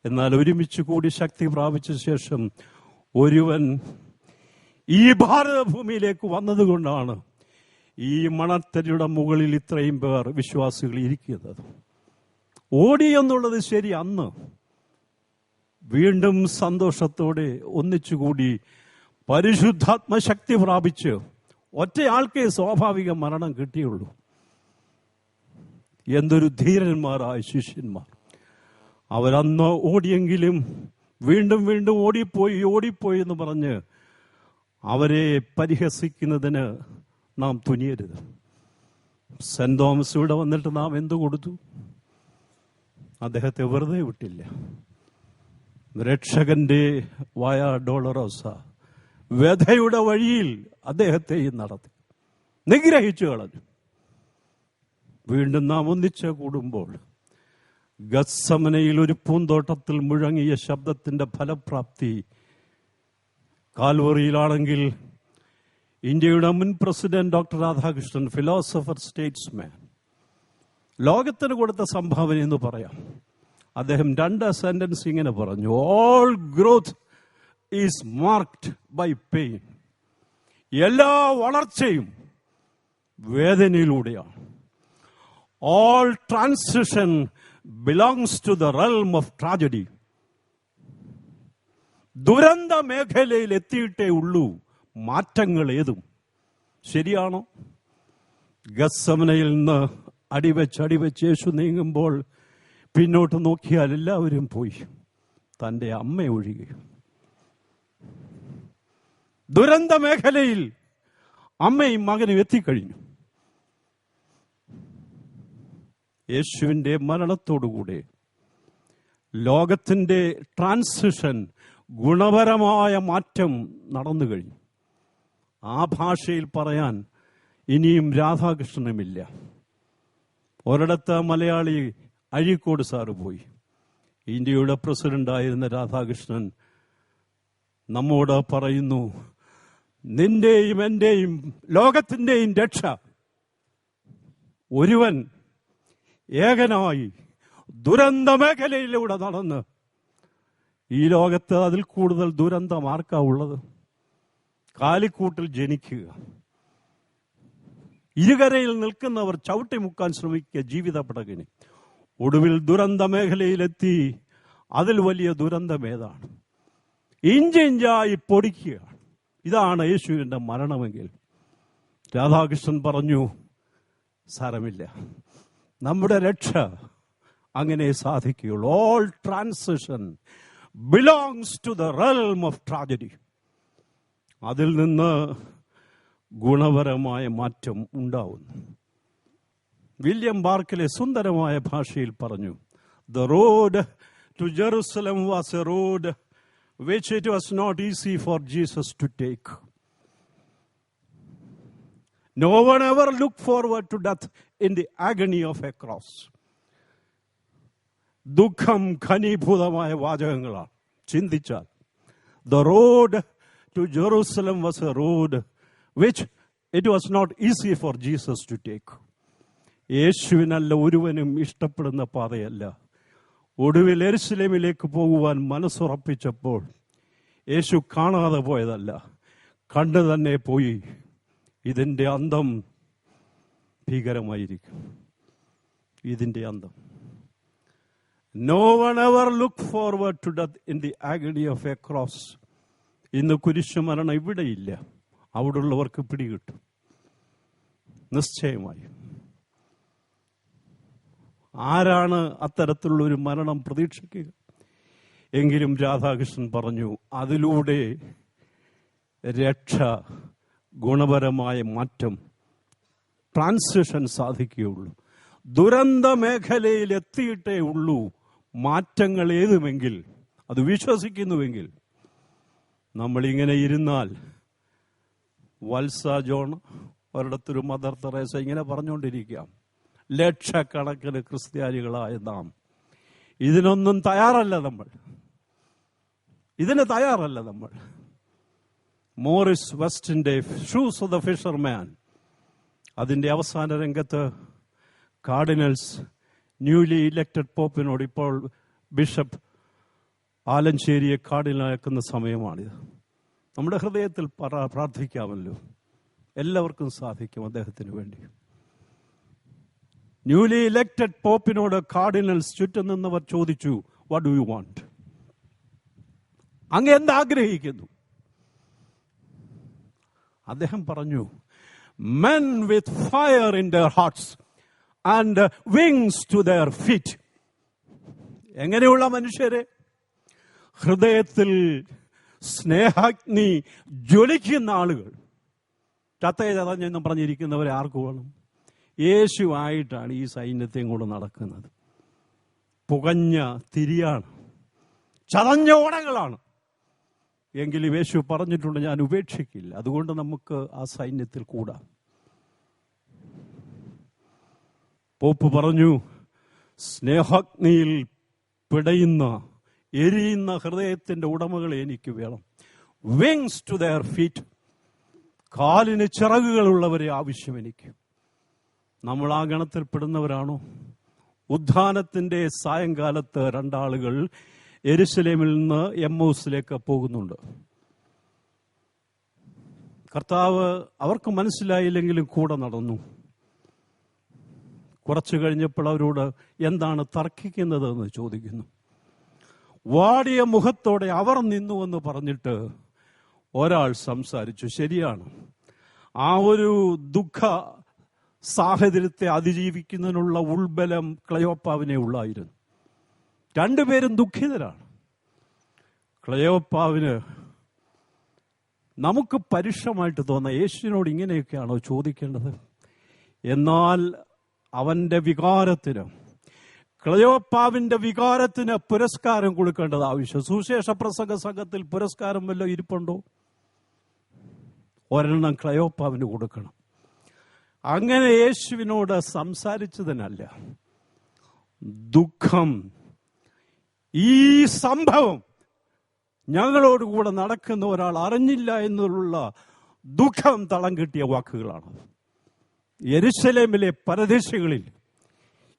എന്നാൽ ഒരുമിച്ച് കൂടി ശക്തി പ്രാപിച്ച ശേഷം ഒരുവൻ ഈ ഭാരതഭൂമിയിലേക്ക് വന്നതുകൊണ്ടാണ് ഈ മണത്തരിയുടെ മുകളിൽ ഇത്രയും പേർ വിശ്വാസികൾ ഇരിക്കുന്നത്. ഓടി എന്നുള്ളത് ശരി അന്ന്. വീണ്ടും സന്തോഷത്തോടെ ഒന്നിച്ചുകൂടി പരിശുദ്ധാത്മശക്തി പ്രാപിച്ച് ഒറ്റയാൾക്കേ സ്വാഭാവിക മരണം കിട്ടിയുള്ളൂ. എന്തൊരു ധീരന്മാരായ ശിഷ്യന്മാർ! അവരന്ന് ഓടിയെങ്കിലും വീണ്ടും വീണ്ടും ഓടിപ്പോയി എന്ന് പറഞ്ഞ് അവരെ പരിഹസിക്കുന്നതിന് നാം തുനിയരുത്. സെന്റ് തോമസ് ഇവിടെ വന്നിട്ട് നാം എന്തു കൊടുത്തു? അദ്ദേഹത്തെ വെറുതെ വിട്ടില്ല. രക്ഷകന്റെ വയ ഡോളറോസ, വ്യഥയുടെ വഴിയിൽ അദ്ദേഹത്തെയും നടത്തി, നിഗ്രഹിച്ചു കളഞ്ഞു. വീണ്ടും നാം ഒന്നിച്ച് കൂടുമ്പോൾ ഗത്സമനയിൽ ഒരു പൂന്തോട്ടത്തിൽ മുഴങ്ങിയ ശബ്ദത്തിന്റെ ഫലപ്രാപ്തി കാൽവറിയിലാണെങ്കിൽ ഇന്ത്യയുടെ മുൻ president doctor Radhakrishnan, philosopher, statesman, ലോകത്തിന് കൊടുത്ത സംഭാവന എന്ന് പറയാം. അദ്ദേഹം 2 സെന്റൻസ് ഇങ്ങനെ പറഞ്ഞു: all growth is marked by pain. എല്ലാ വളർച്ചയും വേദനയിലൂടെയാണ്. All transition belongs to the realm of tragedy. ദുരന്ത മേഖലയിൽ എത്തിയിട്ടേ ഉള്ളൂ മാറ്റങ്ങൾ ഏതും. ശരിയാണോ? ഗത്സമനയിൽ നിന്ന് അടിവെച്ച് യേശു നീങ്ങുമ്പോൾ പിന്നോട്ട് നോക്കിയാൽ എല്ലാവരും പോയി, തൻ്റെ അമ്മ ഒഴികെ. ദുരന്ത മേഖലയിൽ അമ്മയും മകനും എത്തിക്കഴിഞ്ഞു. യേശുവിൻ്റെ മരണത്തോടുകൂടെ ലോകത്തിൻ്റെ ട്രാൻസിഷൻ, ഗുണപരമായ മാറ്റം നടന്നു കഴിഞ്ഞു. ആ ഭാഷയിൽ പറയാൻ ഇനിയും രാധാകൃഷ്ണനുമില്ല. ഒരിടത്ത് മലയാളി അഴീക്കോട് സാറ് പോയി. ഇന്ത്യയുടെ പ്രസിഡന്റായിരുന്ന രാധാകൃഷ്ണൻ നമ്മോട് പറയുന്നു, നിന്റെയും എന്റെയും ലോകത്തിന്റെയും രക്ഷ ഒരുവൻ ഏകനായി ദുരന്ത മേഖലയിലൂടെ നടന്ന്, ഈ ലോകത്ത് അതിൽ കൂടുതൽ ദുരന്തം ആർക്കാ ഉള്ളത്? കാലിക്കൂട്ടിൽ ജനിക്കുക, ഇരുകരയിൽ നിൽക്കുന്നവർ ചവിട്ടിമുക്കാൻ ശ്രമിക്കുക ജീവിത പടകിന്. ഒടുവിൽ ദുരന്ത മേഖലയിലെത്തി. അതിൽ വലിയ ദുരന്തമേതാണ്? ഇഞ്ചിഞ്ചായി പൊടിക്കുകയാണ്. ഇതാണ് യേശുവിൻ്റെ മരണമെങ്കിൽ. രാധാകൃഷ്ണൻ പറഞ്ഞു, സാരമില്ല, നമ്മുടെ രക്ഷ അങ്ങനെ സാധിക്കുകയുള്ളൂ. All transition belongs to the realm of tragedy. അതിൽ നിന്ന് ഗുണപരമായ മാറ്റം ഉണ്ടാവുന്നു. വില്യം ബാർക്ക്ലെ സുന്ദരമായ ഭാഷയിൽ പറഞ്ഞു, the road to Jerusalem was a road which it was not easy for Jesus to take. No one ever looked forward to death in the agony of a cross. ദുഃഖം ഘനീഭൂതമായ വാചകങ്ങളാണ്. ചിന്തിച്ചാൽ, the road to Jerusalem was a road which it was not easy for Jesus to take. യേശുവിനല്ല ഒരുവനും ഇഷ്ടപ്പെടുന്ന പാതയല്ല. ഒടുവിൽ യെരുശലേമിലേക്ക് പോകുവാൻ മനസ്സുറപ്പിച്ചപ്പോൾ യേശു കാണാതെ പോയതല്ല, കണ്ടു തന്നെ പോയി. ഇതിൻ്റെ അന്തം ഭീകരമായിരിക്കും. ഇതിൻ്റെ അന്തം. No one ever looked forward to death in the agony of a cross. ഇന്ന് കുരിശുമരണം ഇവിടെയില്ല. അവിടെയുള്ളവർക്ക് പിടികിട്ടും നിശ്ചയമായി. ആരാണ് അത്തരത്തിലുള്ള ഒരു മരണം പ്രതീക്ഷിക്കുക? എങ്കിലും രാധാകൃഷ്ണൻ പറഞ്ഞു, അതിലൂടെ രക്ഷ, ഗുണപരമായ മാറ്റം, ട്രാൻസിഷൻ സാധിക്കുകയുള്ളൂ. ദുരന്ത മേഖലയിൽ എത്തിയിട്ടേ ഉള്ളൂ മാറ്റങ്ങൾ ഏതുമെങ്കിൽ, അത് വിശ്വസിക്കുന്നുവെങ്കിൽ. നമ്മളിങ്ങനെ ഇരുന്നാൽ, വത്സ ജോൺ ഒരിടത്തൊരു മദർ തെരേസ ഇങ്ങനെ പറഞ്ഞുകൊണ്ടിരിക്കാം, ലക്ഷക്കണക്കിന് ക്രിസ്ത്യാനികളായ നാം ഇതിനൊന്നും തയ്യാറല്ല. ഇതിന് തയ്യാറല്ല നമ്മൾ. മോറിസ് വെസ്റ്റിന്റെ ഷൂസ് ഓഫ് ദ ഫിഷർമാൻ, അതിൻ്റെ അവസാന രംഗത്ത് കാർഡിനൽസ് ന്യൂലി ഇലക്റ്റഡ് പോപ്പിനോട്, ഇപ്പോൾ ബിഷപ്പ് ആലഞ്ചേരിയെ കാർഡിനലാക്കുന്ന സമയമാണിത്. നമ്മുടെ ഹൃദയത്തിൽ പ്രാർത്ഥിക്കാമല്ലോ. എല്ലാവർക്കും സാധിക്കും അദ്ദേഹത്തിന് വേണ്ടി. ന്യൂലി ഇലക്റ്റഡ് പോപ്പിനോട് കാർഡിനൽസ് ചുറ്റും നിന്നവർ ചോദിച്ചു, വാട്ട് ഡു യു വാണ്ട്? അങ്ങ് എന്താഗ്രഹിക്കുന്നു? അദ്ദേഹം പറഞ്ഞു, men with fire in their hearts and wings to their feet. എങ്ങനെയുള്ള മനുഷ്യരെ? ഹൃദയത്തിൽ സ്നേഹാഗ്നി ജ്വലിക്കുന്ന ആളുകൾ. ചത്തയെ ചതഞ്ഞെന്നും പറഞ്ഞിരിക്കുന്നവരെ ആർക്ക് വേണം? യേശുവായിട്ടാണ് ഈ സൈന്യത്തെയും കൂടെ നടക്കുന്നത്. പുകഞ്ഞ തിരിയാണ്, ചതഞ്ഞ ഓടകളാണ്. എങ്കിലും യേശു പറഞ്ഞിട്ടുണ്ട്, ഞാൻ ഉപേക്ഷിക്കില്ല. അതുകൊണ്ട് നമുക്ക് ആ സൈന്യത്തിൽ കൂടാം. പോപ്പ് പറഞ്ഞു, സ്നേഹാഗ്നിയിൽ പിടയുന്ന എരിയുന്ന ഹൃദയത്തിന്റെ ഉടമകളെ എനിക്ക് വേണം. വിങ്സ് ടു ദെയർ ഫീറ്റ്, കാലിന് ചിറകുകളുള്ളവരെ ആവശ്യം എനിക്ക്. നമ്മൾ ആ ഗണത്തിൽപ്പെടുന്നവരാണോ? ഉദ്ധാനത്തിന്റെ സായങ്കാലത്ത് രണ്ടാളുകൾ യെരുശലേമിൽ നിന്ന് എമ്മൗസിലേക്ക് പോകുന്നുണ്ട്. കർത്താവ് അവർക്ക് മനസ്സിലായില്ലെങ്കിലും കൂടെ നടന്നു. കുറച്ചു കഴിഞ്ഞപ്പോൾ അവരോട് എന്താണ് തർക്കിക്കുന്നത് എന്ന് ചോദിക്കുന്നു. വാടിയ മുഖത്തോടെ അവർ നിന്നുവെന്ന് പറഞ്ഞിട്ട് ഒരാൾ സംസാരിച്ചു. ശരിയാണ്, ആ ഒരു ദുഃഖ സാഹചര്യത്തെ അതിജീവിക്കുന്നതിനുള്ള ഉൾബലം ക്ലയോപ്പാവിനെ ഉള്ളായിരുന്നു. രണ്ടുപേരും ദുഃഖിതരാണ്. ക്ലയോപ്പാവിന് നമുക്ക് പരുഷമായിട്ട് തോന്നാം, യേശുവിനോട് ഇങ്ങനെയൊക്കെയാണോ ചോദിക്കേണ്ടത്? എന്നാൽ അവന്റെ വികാരത്തിന്, ക്ലയോപ്പാവിന്റെ വികാരത്തിന് പുരസ്കാരം കൊടുക്കേണ്ടത് ആവശ്യം. സുവിശേഷ പ്രസംഗ സംഘത്തിൽ പുരസ്കാരം വല്ലതും ഇരിപ്പുണ്ടോ? ഒരെണ്ണം ക്ലയോപ്പാവിന് കൊടുക്കണം. അങ്ങനെ യേശുവിനോട് സംസാരിച്ചതിനല്ല, ദുഃഖം, ഈ സംഭവം ഞങ്ങളോടുകൂടെ നടക്കുന്ന ഒരാൾ അറിഞ്ഞില്ല എന്നുള്ള ദുഃഖം തളം കിട്ടിയ വാക്കുകളാണ്. യെരുശലേമിലെ പരദേശികളിൽ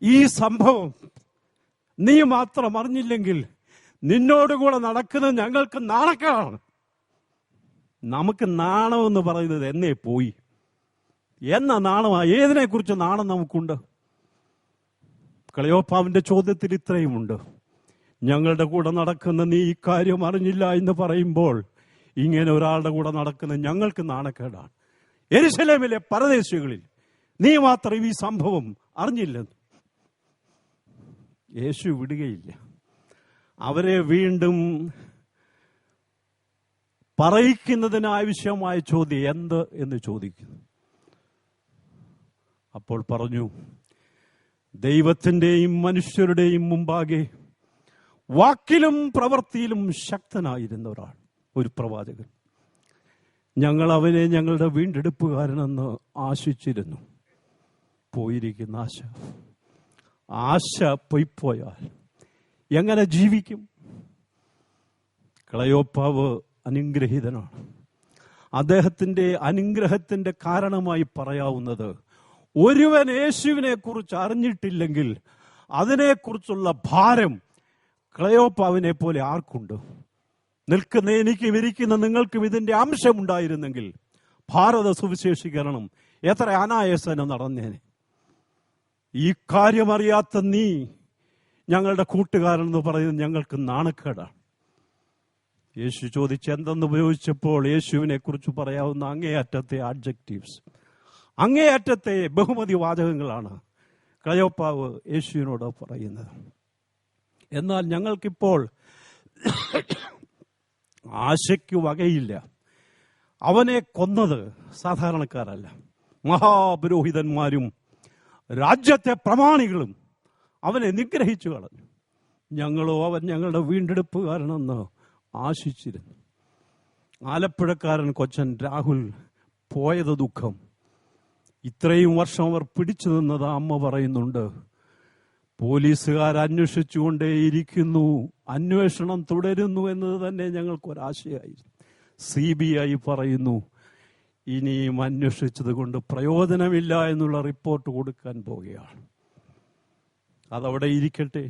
ഈ സംഭവം നീ മാത്രം അറിഞ്ഞില്ലെങ്കിൽ നിന്നോടുകൂടെ നടക്കുന്നത് ഞങ്ങൾക്ക് നാണക്കേടാണ്. നമുക്ക് നാണമെന്ന് പറയുന്നത് എന്നേ പോയി. എന്ന നാണമാ? ഏതിനെക്കുറിച്ച് നാണം നമുക്കുണ്ട്? ക്ലയോപ്പാവിന്റെ ചോദ്യത്തിൽ ഇത്രയുമുണ്ട്. ഞങ്ങളുടെ കൂടെ നടക്കുന്ന നീ ഈ കാര്യം അറിഞ്ഞില്ല എന്ന് പറയുമ്പോൾ ഇങ്ങനെ ഒരാളുടെ കൂടെ നടക്കുന്ന ഞങ്ങൾക്ക് നാണക്കേടാണ്. യെരുശലേമിലെ പരദേശികളിൽ നീ മാത്രം ഈ സംഭവം അറിഞ്ഞില്ലെന്ന്. യേശു വിടുകയില്ല. അവരെ വീണ്ടും പറയിക്കുന്നതിന് ആവശ്യമായ ചോദ്യം എന്ത് എന്ന് ചോദിക്കുന്നു. അപ്പോൾ പറഞ്ഞു, ദൈവത്തിന്റെയും മനുഷ്യരുടെയും മുമ്പാകെ വാക്കിലും പ്രവൃത്തിയിലും ശക്തനായിരുന്ന ഒരാൾ, ഒരു പ്രവാചകൻ. ഞങ്ങൾ അവനെ ഞങ്ങളുടെ വീണ്ടെടുപ്പുകാരനെന്ന് ആശിച്ചിരുന്നു. പോയിരിക്കുന്ന ആശ പൊയ്പോയാൽ എങ്ങനെ ജീവിക്കും? ക്ലയോപ്പാവ് അനുഗ്രഹീതനാണ്. അദ്ദേഹത്തിന്റെ അനുഗ്രഹത്തിന്റെ കാരണമായി പറയാവുന്നത്, ഒരുവൻ യേശുവിനെ കുറിച്ച് അറിഞ്ഞിട്ടില്ലെങ്കിൽ അതിനെക്കുറിച്ചുള്ള ഭാരം ക്ലയോപ്പാവിനെ പോലെ ആർക്കുണ്ട്? നിൽക്കുന്ന എനിക്കും ഇരിക്കുന്ന നിങ്ങൾക്കും ഇതിന്റെ അംശമുണ്ടായിരുന്നെങ്കിൽ ഭാരത സുവിശേഷീകരണം എത്ര അനായാസനം നടന്നേനെ. ഈ കാര്യം അറിയാത്ത നീ ഞങ്ങളുടെ കൂട്ടുകാരൻ എന്ന് പറയുന്നത് ഞങ്ങൾക്ക് നാണക്കേടാണ്. യേശു ചോദിച്ച് എന്തെന്ന് ഉപയോഗിച്ചപ്പോൾ യേശുവിനെ കുറിച്ച് പറയാവുന്ന അങ്ങേയറ്റത്തെ ആഡ്ജക്റ്റീവ്സ്, അങ്ങേയറ്റത്തെ ബഹുമതി വാചകങ്ങളാണ് ക്ലയോപ്പാവ് യേശുവിനോട് പറയുന്നത്. എന്നാൽ ഞങ്ങൾക്കിപ്പോൾ ആശയ്ക്ക് വകയില്ല. അവനെ കൊന്നത് സാധാരണക്കാരല്ല, മഹാപുരോഹിതന്മാരും രാജ്യത്തെ പ്രമാണികളും അവനെ നിഗ്രഹിച്ചു കളഞ്ഞു. ഞങ്ങളോ അവൻ ഞങ്ങളുടെ വീണ്ടെടുപ്പുകാരനെന്ന് ആശിച്ചിരുന്നു. ആലപ്പുഴക്കാരൻ കൊച്ചൻ രാഹുൽ പോയത് ദുഃഖം. ഇത്രയും വർഷം അവർ പിടിച്ചു നിന്നത് അമ്മ പറയുന്നുണ്ട്. പോലീസുകാർ അന്വേഷിച്ചുകൊണ്ടേയിരിക്കുന്നു, അന്വേഷണം തുടരുന്നു എന്നത് തന്നെ ഞങ്ങൾക്കൊരാശയായിരുന്നു. CBI പറയുന്നു ഇനിയും അന്വേഷിച്ചത് കൊണ്ട് പ്രയോജനമില്ല എന്നുള്ള റിപ്പോർട്ട് കൊടുക്കാൻ പോവുകയാണ്. അതവിടെ ഇരിക്കട്ടെ.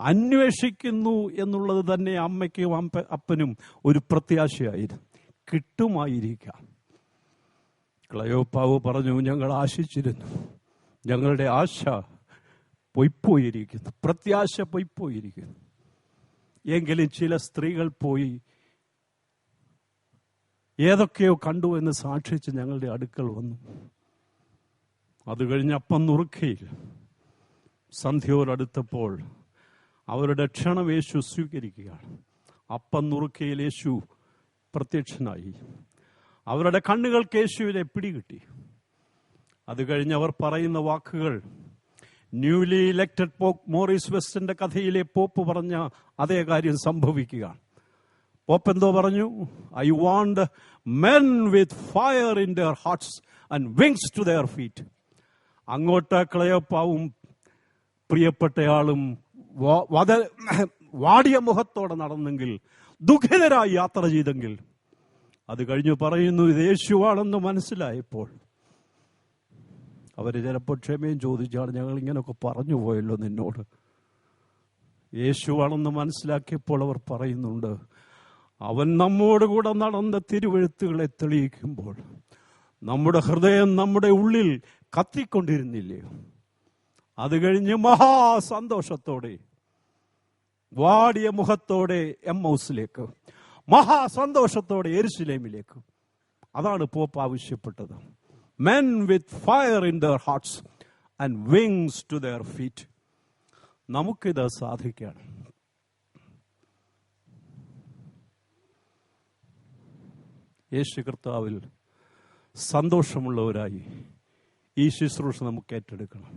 അന്വേഷിക്കുന്നു എന്നുള്ളത് തന്നെ അമ്മയ്ക്കും അപ്പനും ഒരു പ്രത്യാശയായിരുന്നു. കിട്ടുമായിരിക്കാം. ക്ലയോപ്പാവ് പറഞ്ഞു, ഞങ്ങൾ ആശിച്ചിരുന്നു, ഞങ്ങളുടെ ആശ പൊയ്പോയിരിക്കുന്നു, പ്രത്യാശ പൊയ്പോയിരിക്കുന്നു. എങ്കിലും ചില സ്ത്രീകൾ പോയി ഏതൊക്കെയോ കണ്ടു എന്ന് സാക്ഷിച്ച് ഞങ്ങളുടെ അടുക്കൽ വന്നു. അത് കഴിഞ്ഞ് അപ്പം നുറുക്കയിൽ സന്ധ്യോടടുത്തപ്പോൾ അവരുടെ ക്ഷണം യേശു സ്വീകരിക്കുകയാണ്. അപ്പം നുറുക്കയിൽ യേശു പ്രത്യക്ഷനായി. അവരുടെ കണ്ണുകൾക്ക് യേശുവിനെ പിടികിട്ടി. അത് കഴിഞ്ഞ് അവർ പറയുന്ന വാക്കുകൾ ന്യൂലി ഇലക്റ്റഡ് പോപ്പ് മോറിസ് വെസ്റ്റിന്റെ കഥയിലെ പോപ്പ് പറഞ്ഞ അതേ കാര്യം സംഭവിക്കുകയാണ്. പോപ്പ് എന്തോ പറഞ്ഞു? I want men with fire in their hearts and wings to their feet. അങ്ങോട്ട് ക്ലയോപ്പാവും പ്രിയപ്പെട്ടയാളും വാടിയ മുഖത്തോടെ നടന്നെങ്കിൽ, ദുഃഖിതരായി യാത്ര ചെയ്തെങ്കിൽ, അത് കഴിഞ്ഞു പറയുന്നു ഇത് യേശുവാണെന്ന് മനസ്സിലായപ്പോൾ അവർ ചിലപ്പോൾ ക്ഷമയും ചോദിച്ചാണ്, ഞങ്ങൾ ഇങ്ങനെയൊക്കെ പറഞ്ഞു പോയല്ലോ നിന്നോട്. യേശുവാണെന്ന് മനസ്സിലാക്കിയപ്പോൾ അവർ പറയുന്നുണ്ട്, അവൻ നമ്മോട് കൂടെ നടന്ന തിരുവെഴുത്തുകളെ തെളിയിക്കുമ്പോൾ നമ്മുടെ ഹൃദയം നമ്മുടെ ഉള്ളിൽ കത്തിക്കൊണ്ടിരുന്നില്ലയോ? അത് കഴിഞ്ഞ് മഹാസന്തോഷത്തോടെ വാടിയ മുഖത്തോടെ എമ്മൗസിലേക്ക്, മഹാസന്തോഷത്തോടെ യെരുശലേമിലേക്ക്. അതാണ് പോപ്പ് ആവശ്യപ്പെട്ടത്. Men with fire in their hearts and wings to their feet. നമുക്കിത് സാധിക്കണം. യേശു കർത്താവിൽ സന്തോഷമുള്ളവരായി ഈ ശുശ്രൂഷ നമുക്ക് ഏറ്റെടുക്കണം.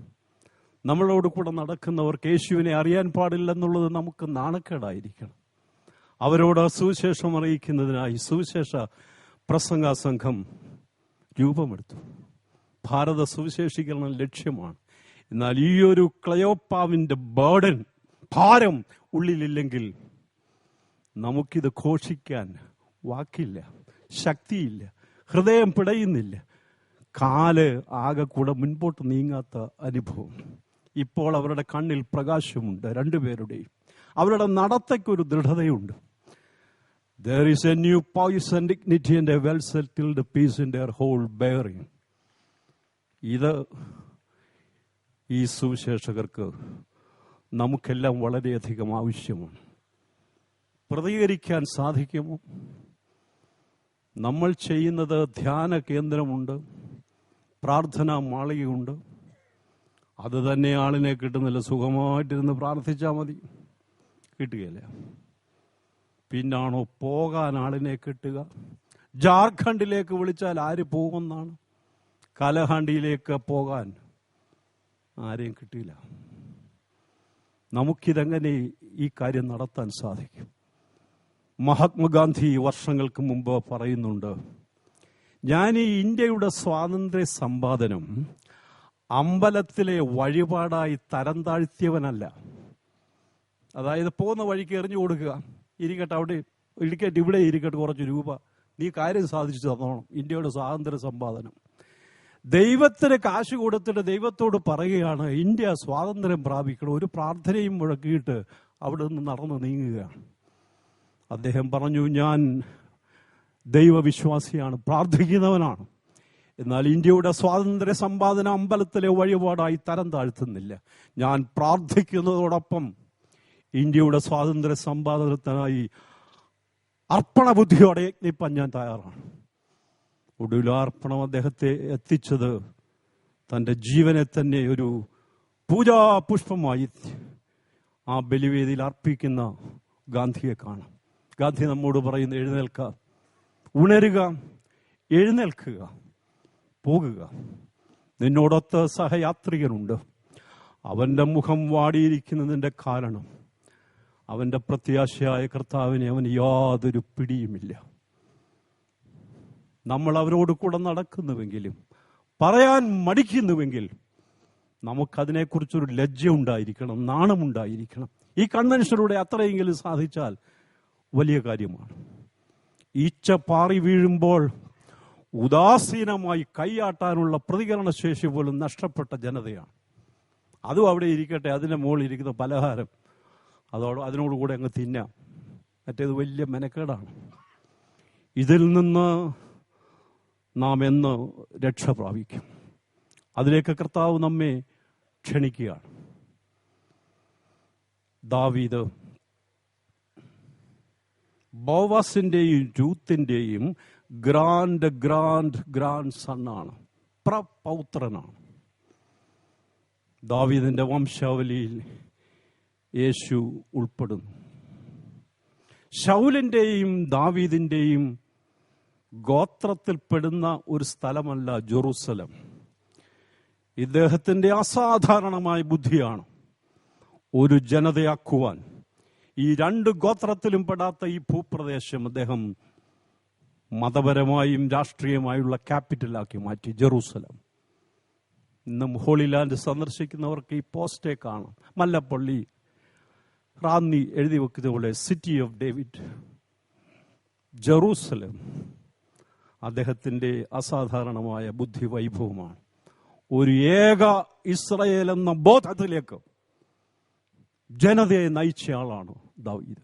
നമ്മളോട് കൂടെ നടക്കുന്നവർക്ക് യേശുവിനെ അറിയാൻ പാടില്ലെന്നുള്ളത് നമുക്ക് നാണക്കേടായിരിക്കണം. അവരോട് സുവിശേഷം അറിയിക്കുന്നതിനായി സുവിശേഷ പ്രസംഗ സംഘം രൂപമെടുത്തു. ഭാരത സുവിശേഷീകരണം ലക്ഷ്യമാണ്. എന്നാൽ ഈ ഒരു ക്ലയോപ്പാവിന്റെ ഭാരം ഉള്ളിലില്ലെങ്കിൽ നമുക്കിത് ഘോഷിക്കാൻ വാക്കില്ല, ശക്തിയില്ല, ഹൃദയം പിടയുന്നില്ല, കാല് ആകെ കൂടെ മുൻപോട്ട് നീങ്ങാത്ത അനുഭവം. ഇപ്പോൾ അവരുടെ കണ്ണിൽ പ്രകാശമുണ്ട്, രണ്ടുപേരുടെയും. അവരുടെ നടത്തയ്ക്കൊരു ദൃഢതയുണ്ട്. There is a new poise and dignity and a well-settled peace in their whole bearing. ഇത് ഈ സുവിശേഷകർക്ക് നമുക്കെല്ലാം വളരെയധികം ആവശ്യമാണ്. പ്രതികരിക്കാൻ സാധിക്കുമോ? നമ്മൾ ചെയ്യുന്നത് ധ്യാന കേന്ദ്രമുണ്ട്, പ്രാർത്ഥനാ മാളികയുണ്ട്. അത് തന്നെ ആളിനെ കിട്ടുന്നില്ല. സുഖമായിട്ടിരുന്ന് പ്രാർത്ഥിച്ചാൽ മതി, കിട്ടുകയില്ല. പിന്നാണോ പോകാൻ ആളിനെ കിട്ടുക? ജാർഖണ്ഡിലേക്ക് വിളിച്ചാൽ ആര് പോകുമെന്നാണ്? കലഹാണ്ടിയിലേക്ക് പോകാൻ ആരെയും കിട്ടിയില്ല. നമുക്കിതെങ്ങനെ ഈ കാര്യം നടത്താൻ സാധിക്കും? മഹാത്മാഗാന്ധി വർഷങ്ങൾക്ക് മുമ്പ് പറയുന്നുണ്ട്, ഞാൻ ഈ ഇന്ത്യയുടെ സ്വാതന്ത്ര്യ സമ്പാദനം അമ്പലത്തിലെ വഴിപാടായി തരം താഴ്ത്തിയവനല്ല. അതായത് പോകുന്ന വഴിക്ക് എറിഞ്ഞു കൊടുക്കുക, ഇരിക്കട്ടെ അവിടെ ഇരിക്കട്ടെ, ഇവിടെ ഇരിക്കട്ടെ, കുറച്ച് രൂപ, നീ കാര്യം സാധിച്ചു തന്നോണം. ഇന്ത്യയുടെ സ്വാതന്ത്ര്യ സമ്പാദനം. ദൈവത്തിന് കാശ് കൊടുത്തിട്ട് ദൈവത്തോട് പറയുകയാണ് ഇന്ത്യ സ്വാതന്ത്ര്യം പ്രാപിക്കണം. ഒരു പ്രാർത്ഥനയും മുഴക്കിയിട്ട് അവിടെ നിന്ന് നടന്നു നീങ്ങുകയാണ്. അദ്ദേഹം പറഞ്ഞു, ഞാൻ ദൈവവിശ്വാസിയാണ്, പ്രാർത്ഥിക്കുന്നവനാണ്. എന്നാൽ ഇന്ത്യയുടെ സ്വാതന്ത്ര്യ സമ്പാദന അമ്പലത്തിലെ വഴിപാടായി തരം താഴ്ത്തുന്നില്ല. ഞാൻ പ്രാർത്ഥിക്കുന്നതോടൊപ്പം ഇന്ത്യയുടെ സ്വാതന്ത്ര്യ സമ്പാദനത്തിനായി അർപ്പണബുദ്ധിയോടെ യജ്ഞിപ്പാൻ ഞാൻ തയ്യാറാണ്. ഒടുവിൽ അർപ്പണം അദ്ദേഹത്തെ എത്തിച്ചത് തൻ്റെ ജീവനെ തന്നെ ഒരു പൂജാപുഷ്പമായി ആ ബലിവേദിയിൽ അർപ്പിക്കുന്ന ഗാന്ധിയെ കാണാം. ഗാന്ധി നമ്മോട് പറയുന്നു, എഴുന്നേൽക്കുക, ഉണരുക, എഴുന്നേൽക്കുക, പോകുക. നിന്നോടൊത്ത് സഹയാത്രികനുണ്ട്. അവൻ്റെ മുഖം വാടിയിരിക്കുന്നതിൻ്റെ കാരണം അവൻ്റെ പ്രത്യാശയായ കർത്താവിനെ അവന് യാതൊരു പിടിയുമില്ല. നമ്മൾ അവരോട് കൂടെ നടക്കുന്നുവെങ്കിലും, പറയാൻ മടിക്കുന്നുവെങ്കിൽ, നമുക്കതിനെക്കുറിച്ചൊരു ലജ്ജ ഉണ്ടായിരിക്കണം, നാണമുണ്ടായിരിക്കണം. ഈ കൺവെൻഷനിലൂടെ അത്രയെങ്കിലും സാധിച്ചാൽ വലിയ കാര്യമാണ്. ഈച്ച പാറി വീഴുമ്പോൾ ഉദാസീനമായി കൈയാട്ടാനുള്ള പ്രതികരണശേഷി പോലും നഷ്ടപ്പെട്ട ജനതയാണ്. അതും അവിടെ ഇരിക്കട്ടെ, അതിൻ്റെ മുകളിൽ ഇരിക്കുന്ന പലഹാരം അതിനോടുകൂടെ അങ്ങ് തിന്നാം. മറ്റേത് വലിയ മെനക്കേടാണ്. ഇതിൽ നിന്ന് നാം എന്ന് രക്ഷ പ്രാപിക്കും? അതിലേക്ക് കർത്താവ് നമ്മെ ക്ഷണിക്കുകയാണ്. ദാവീദ് ബോവാസിന്റെയും രൂത്തിന്റെയും ഗ്രാൻഡ് സണ്ണാണ്, പ്രപൗത്രനാണ്. ദാവീദിന്റെ വംശാവലിയിൽ യേശു ഉൾപ്പെടുന്നു. ശൗലിന്റെയും ദാവീദിന്റെയും ഗോത്രത്തിൽപ്പെടുന്ന ഒരു സ്ഥലമല്ല ജെറൂസലം. ഇദ്ദേഹത്തിന്റെ അസാധാരണമായ ബുദ്ധിയാണ് ഒരു ജനതയാക്കുവാൻ ഈ രണ്ട് ഗോത്രത്തിലും പെടാത്ത ഈ ഭൂപ്രദേശം അദ്ദേഹം മതപരമായും രാഷ്ട്രീയമായുള്ള ക്യാപിറ്റലാക്കി മാറ്റി, ജെറൂസലം. ഇന്നും ഹോളി ലാൻഡ് സന്ദർശിക്കുന്നവർക്ക് ഈ പോസ്റ്റേ കാണാം. മല്ലപ്പള്ളി റാന്നി എഴുതി വെക്കുന്ന പോലെ സിറ്റി ഓഫ് ഡേവിഡ്, ജെറൂസലം. അദ്ദേഹത്തിൻ്റെ അസാധാരണമായ ബുദ്ധി വൈഭവമാണ്. ഒരു ഏക ഇസ്രയേൽ എന്ന ബോധത്തിലേക്ക് ജനതയെ നയിച്ച ആളാണ് ദാവീദ്.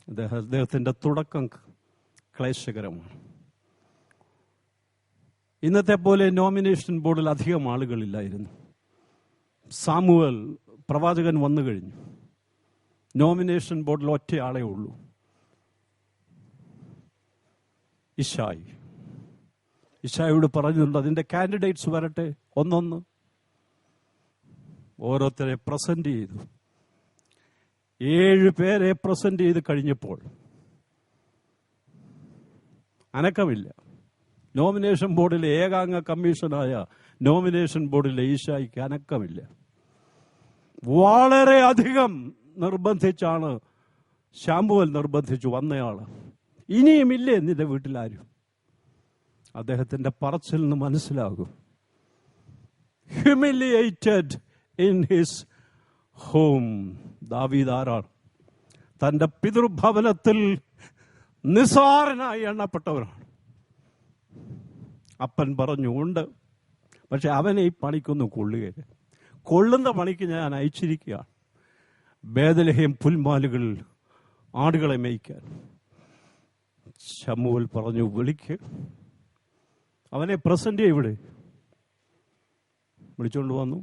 അദ്ദേഹത്തിൻ്റെ തുടക്കം ക്ലേശകരമാണ്. ഇന്നത്തെ പോലെ നോമിനേഷൻ ബോർഡിൽ അധികം ആളുകളില്ലായിരുന്നു. സാമുവൽ പ്രവാചകൻ വന്നു കഴിഞ്ഞു. നോമിനേഷൻ ബോർഡിൽ ഒറ്റയാളേ ഉള്ളൂ, ഇശായിയോട് പറഞ്ഞിട്ടുണ്ട്, അതിൻ്റെ കാൻഡിഡേറ്റ്സ് വരട്ടെ, ഒന്നൊന്ന്. ഓരോരുത്തരെ പ്രസന്റ് ചെയ്തു. 7 പേരെ പ്രസന്റ് ചെയ്ത് കഴിഞ്ഞപ്പോൾ അനക്കമില്ല. നോമിനേഷൻ ബോർഡിലെ ഏകാംഗ കമ്മീഷനായ നോമിനേഷൻ ബോർഡിലെ ഈശായിക്ക് അനക്കമില്ല. വളരെ അധികം നിർബന്ധിച്ചാണ് ശാമുവൽ നിർബന്ധിച്ചു വന്നയാള്. ഇനിയുമില്ലേ നിന്റെ വീട്ടിലാരും? അദ്ദേഹത്തിന്റെ പറച്ചിൽ നിന്ന് മനസ്സിലാകും. Humiliated in his home. ദാവീദ് ആരാണ്? തന്റെ പിതൃഭവനത്തിൽ നിസാരനായി എണ്ണപ്പെട്ടവരാണ്. അപ്പൻ പറഞ്ഞു ഉണ്ട്, പക്ഷെ അവനെ ഈ പണിക്കൊന്നും കൊള്ളുകയില്ല. കൊള്ളുന്ന പണിക്ക് ഞാൻ അയച്ചിരിക്കുകയാണ്, ബേദലഹേം പുൽമാലുകൾ ആടുകളെ മേയ്ക്കാൻ. ശമൂവേൽ പറഞ്ഞു, വിളിക്ക്, അവനെ പ്രസന്റ് ചെയ്യ. ഇവിടെ വിളിച്ചുകൊണ്ട് വന്നു.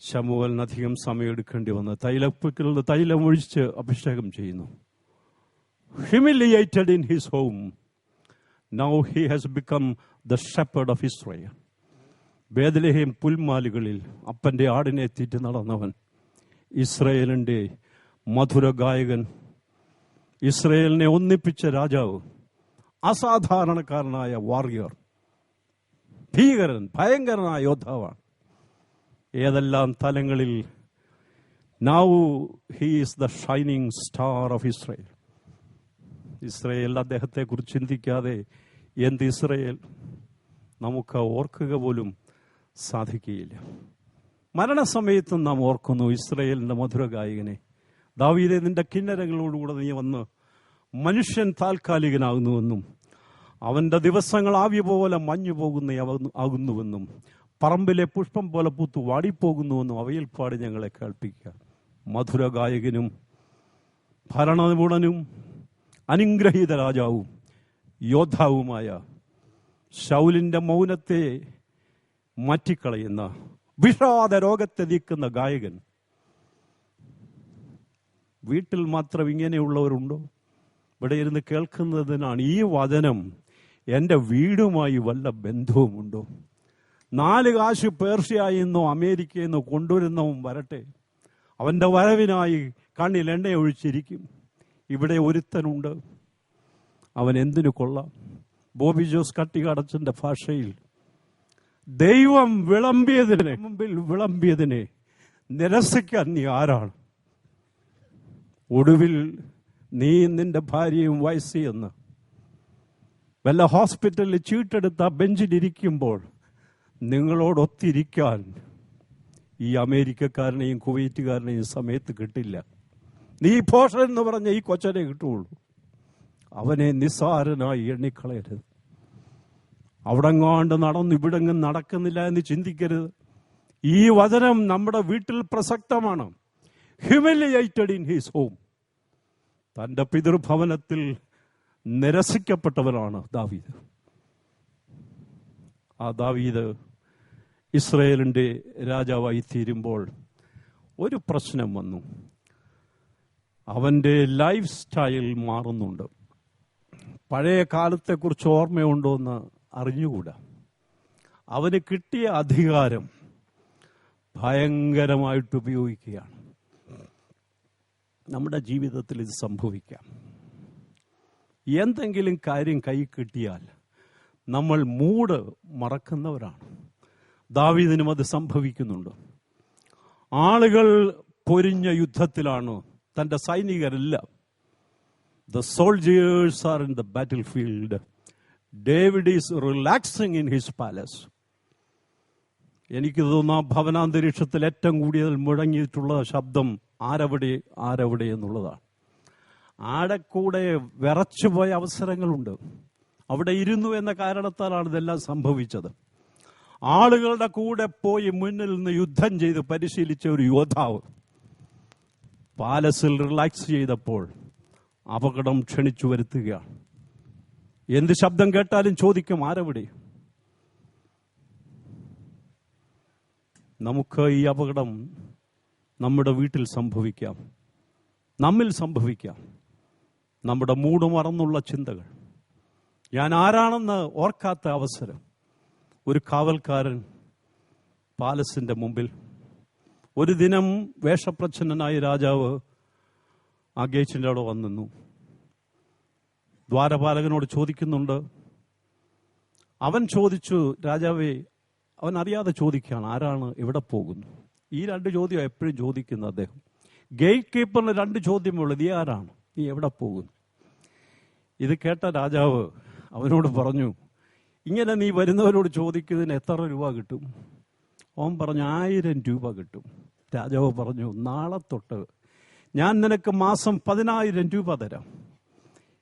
ശമൂവേലിന് അധികം സമയം എടുക്കേണ്ടി വന്നു. തൈലപ്പൊക്കിലുള്ള തൈലം ഒഴിച്ച് അഭിഷേകം ചെയ്യുന്നു. Humiliated in his home. Now he has become the shepherd of Israel. Bethlehem പുൽമാലുകളിൽ അപ്പന്റെ ആടിനെ തീറ്റി നടന്നവൻ, ഇസ്രായേലിന്റെ മധുര ഗായകൻ, ഇസ്രായേലിനെ ഒന്നിപ്പിച്ച രാജാവ്, അസാധാരണക്കാരനായ വാറിയർ, ഭീകരൻ, ഭയങ്കരനായ യോദ്ധാവാണ്. ഏതെല്ലാം തലങ്ങളിൽ. Now he is the shining star of Israel. Israel അദ്ദേഹത്തെ കുറിച്ച് ചിന്തിക്കാതെ എന്ത് ഇസ്രായേൽ നമുക്ക് ഓർക്കുക പോലും സാധിക്കുകയില്ല. മരണസമയത്തും നാം ഓർക്കുന്നു ഇസ്രായേലിന്റെ മധുര ഗായകനെ. ദാവീദേ, നിന്റെ കിന്നരങ്ങളോടുകൂടെ നീ വന്ന് മനുഷ്യൻ താൽക്കാലികനാകുന്നുവെന്നും അവന്റെ ദിവസങ്ങൾ ആവി പോലെ മഞ്ഞു ആകുന്നുവെന്നും പറമ്പിലെ പുഷ്പം പോലെ പൂത്തു വാടിപ്പോകുന്നുവെന്നും അവയിൽ പാടി ഞങ്ങളെ കേൾപ്പിക്കുക. മധുരഗായകനും ഭരണനിപുണനും അനുഗ്രഹീത രാജാവും യോദ്ധാവുമായ ശൗലിന്റെ മൗനത്തെ മാറ്റിക്കളയുന്ന, വിഷാദ രോഗത്തെ നീക്കുന്ന ഗായകൻ. വീട്ടിൽ മാത്രം ഇങ്ങനെയുള്ളവരുണ്ടോ? ഇവിടെ ഇരുന്ന് കേൾക്കുന്നതിനാണ് ഈ വചനം. എൻ്റെ വീടുമായി വല്ല ബന്ധവുമുണ്ടോ? 4 കാശ് പേർഷ്യയിൽ നിന്നോ അമേരിക്കയിൽ നിന്നോ കൊണ്ടുവരുന്നവൻ വരട്ടെ, അവൻ്റെ വരവിനായി കണ്ണിൽ എണ്ണ ഒഴിച്ചിരിക്കും. ഇവിടെ ഒരുത്തനുണ്ട്, അവൻ എന്തിനു കൊള്ളാം? ബോബി ജോസ് കട്ടികടച്ചന്റെ ഭാഷയിൽ, ദൈവം വിളമ്പിയതിനെ മുമ്പിൽ വിളമ്പിയതിനെ നിരസിക്കാൻ നീ ആരാണ്? ഒടുവിൽ നീ നിന്റെ ഭാര്യയും വയസ്സിയെന്ന് വല്ല ഹോസ്പിറ്റലിൽ ചീട്ടെടുത്ത ബെഞ്ചിലിരിക്കുമ്പോൾ നിങ്ങളോടൊത്തിരിക്കാൻ ഈ അമേരിക്കക്കാരനെയും കുവൈറ്റുകാരനെയും സമയത്ത് കിട്ടില്ല. നീ പോഷൻ എന്ന് പറഞ്ഞ ഈ കൊച്ചനെ കിട്ടുള്ളൂ. അവനെ നിസ്സാരനായി എണ്ണിക്കളയരുത്. അവിടെങ്ങാണ്ട് നടന്നു ഇവിടെങ്ങും നടക്കുന്നില്ല എന്ന് ചിന്തിക്കരുത്. ഈ വചനം നമ്മുടെ വീട്ടിൽ പ്രസക്തമാണ്. Humiliated in his home. തൻ്റെ പിതൃഭവനത്തിൽ നിരസിക്കപ്പെട്ടവനാണ് ദാവീദ്. ആ ദാവീദ് ഇസ്രായേലിൻ്റെ രാജാവായി തീരുമ്പോൾ ഒരു പ്രശ്നം വന്നു. അവൻ്റെ ലൈഫ് സ്റ്റൈൽ മാറുന്നുണ്ട്. പഴയ കാലത്തെക്കുറിച്ച് ഓർമ്മയുണ്ടോ എന്ന് അറിഞ്ഞുകൂടാ. അവന് കിട്ടിയ അധികാരം ഭയങ്കരമായിട്ട് ഉപയോഗിക്കുകയാണ്. നമ്മുടെ ജീവിതത്തിൽ ഇത് സംഭവിക്കാം. എന്തെങ്കിലും കാര്യം കൈ കിട്ടിയാൽ നമ്മൾ മൂഡ് മറക്കുന്നവരാണ്. ദാവീദിനും അത് സംഭവിക്കുന്നുണ്ട്. ആളുകൾ പൊരിഞ്ഞ യുദ്ധത്തിലാണ്, തൻ്റെ സൈനികരെല്ലാം. The soldiers are in the battlefield. David is relaxing in his palace. എനിക്ക് തോന്നുന്ന ഭവനാന്തരീക്ഷത്തിൽ ഏറ്റവും കൂടുതൽ മുഴങ്ങിയിട്ടുള്ള ശബ്ദം ആരവിടെ ആരവിടെ എന്നുള്ളതാണ്. ആടെക്കൂടെ വിറച്ചുപോയ അവസരങ്ങളുണ്ട്. അവിടെ ഇരുന്നു എന്ന കാരണത്താലാണ് ഇതെല്ലാം സംഭവിച്ചത്. ആളുകളുടെ കൂടെ പോയി മുന്നിൽ നിന്ന് യുദ്ധം ചെയ്ത് പരിശീലിച്ച ഒരു യോദ്ധാവ് പാലസിൽ റിലാക്സ് ചെയ്തപ്പോൾ അപകടം ക്ഷണിച്ചു വരുത്തുകയാണ്. എന്ത് ശബ്ദം കേട്ടാലും ചോദിക്കും, ആരവിടെ? നമുക്ക് ഈ അപകടം നമ്മുടെ വീട്ടിൽ സംഭവിക്കാം, നമ്മിൽ സംഭവിക്കാം. നമ്മുടെ മൂട് മറന്നുള്ള ചിന്തകൾ, ഞാൻ ആരാണെന്ന് ഓർക്കാത്ത അവസരം. ഒരു കാവൽക്കാരൻ പാലസിന്റെ മുമ്പിൽ ഒരു ദിനം വേഷപ്രച്ഛന്നനായ രാജാവ് ആ ഗേറ്റിൻ്റെ അവിടെ വന്നു. ദ്വാരപാലകനോട് ചോദിക്കുന്നുണ്ട്. അവൻ ചോദിച്ചു, രാജാവേ, അവൻ അറിയാതെ ചോദിക്കുകയാണ്, ആരാണ്, എവിടെ പോകുന്നു? ഈ 2 ചോദ്യം എപ്പോഴും ചോദിക്കുന്നു അദ്ദേഹം. ഗേറ്റ് കീപ്പറിന് 2 ചോദ്യമുള്ളൂ, നീ ആരാണ്, നീ എവിടെ പോകുന്നു? ഇത് കേട്ട രാജാവ് അവനോട് പറഞ്ഞു, ഇങ്ങനെ നീ വരുന്നവരോട് ചോദിക്കുന്നതിന് എത്ര രൂപ കിട്ടും? അവൻ പറഞ്ഞു, 1000 രൂപ കിട്ടും. രാജാവ് പറഞ്ഞു, നാളെ തൊട്ട് ഞാൻ നിനക്ക് മാസം 10,000 രൂപ തരാം.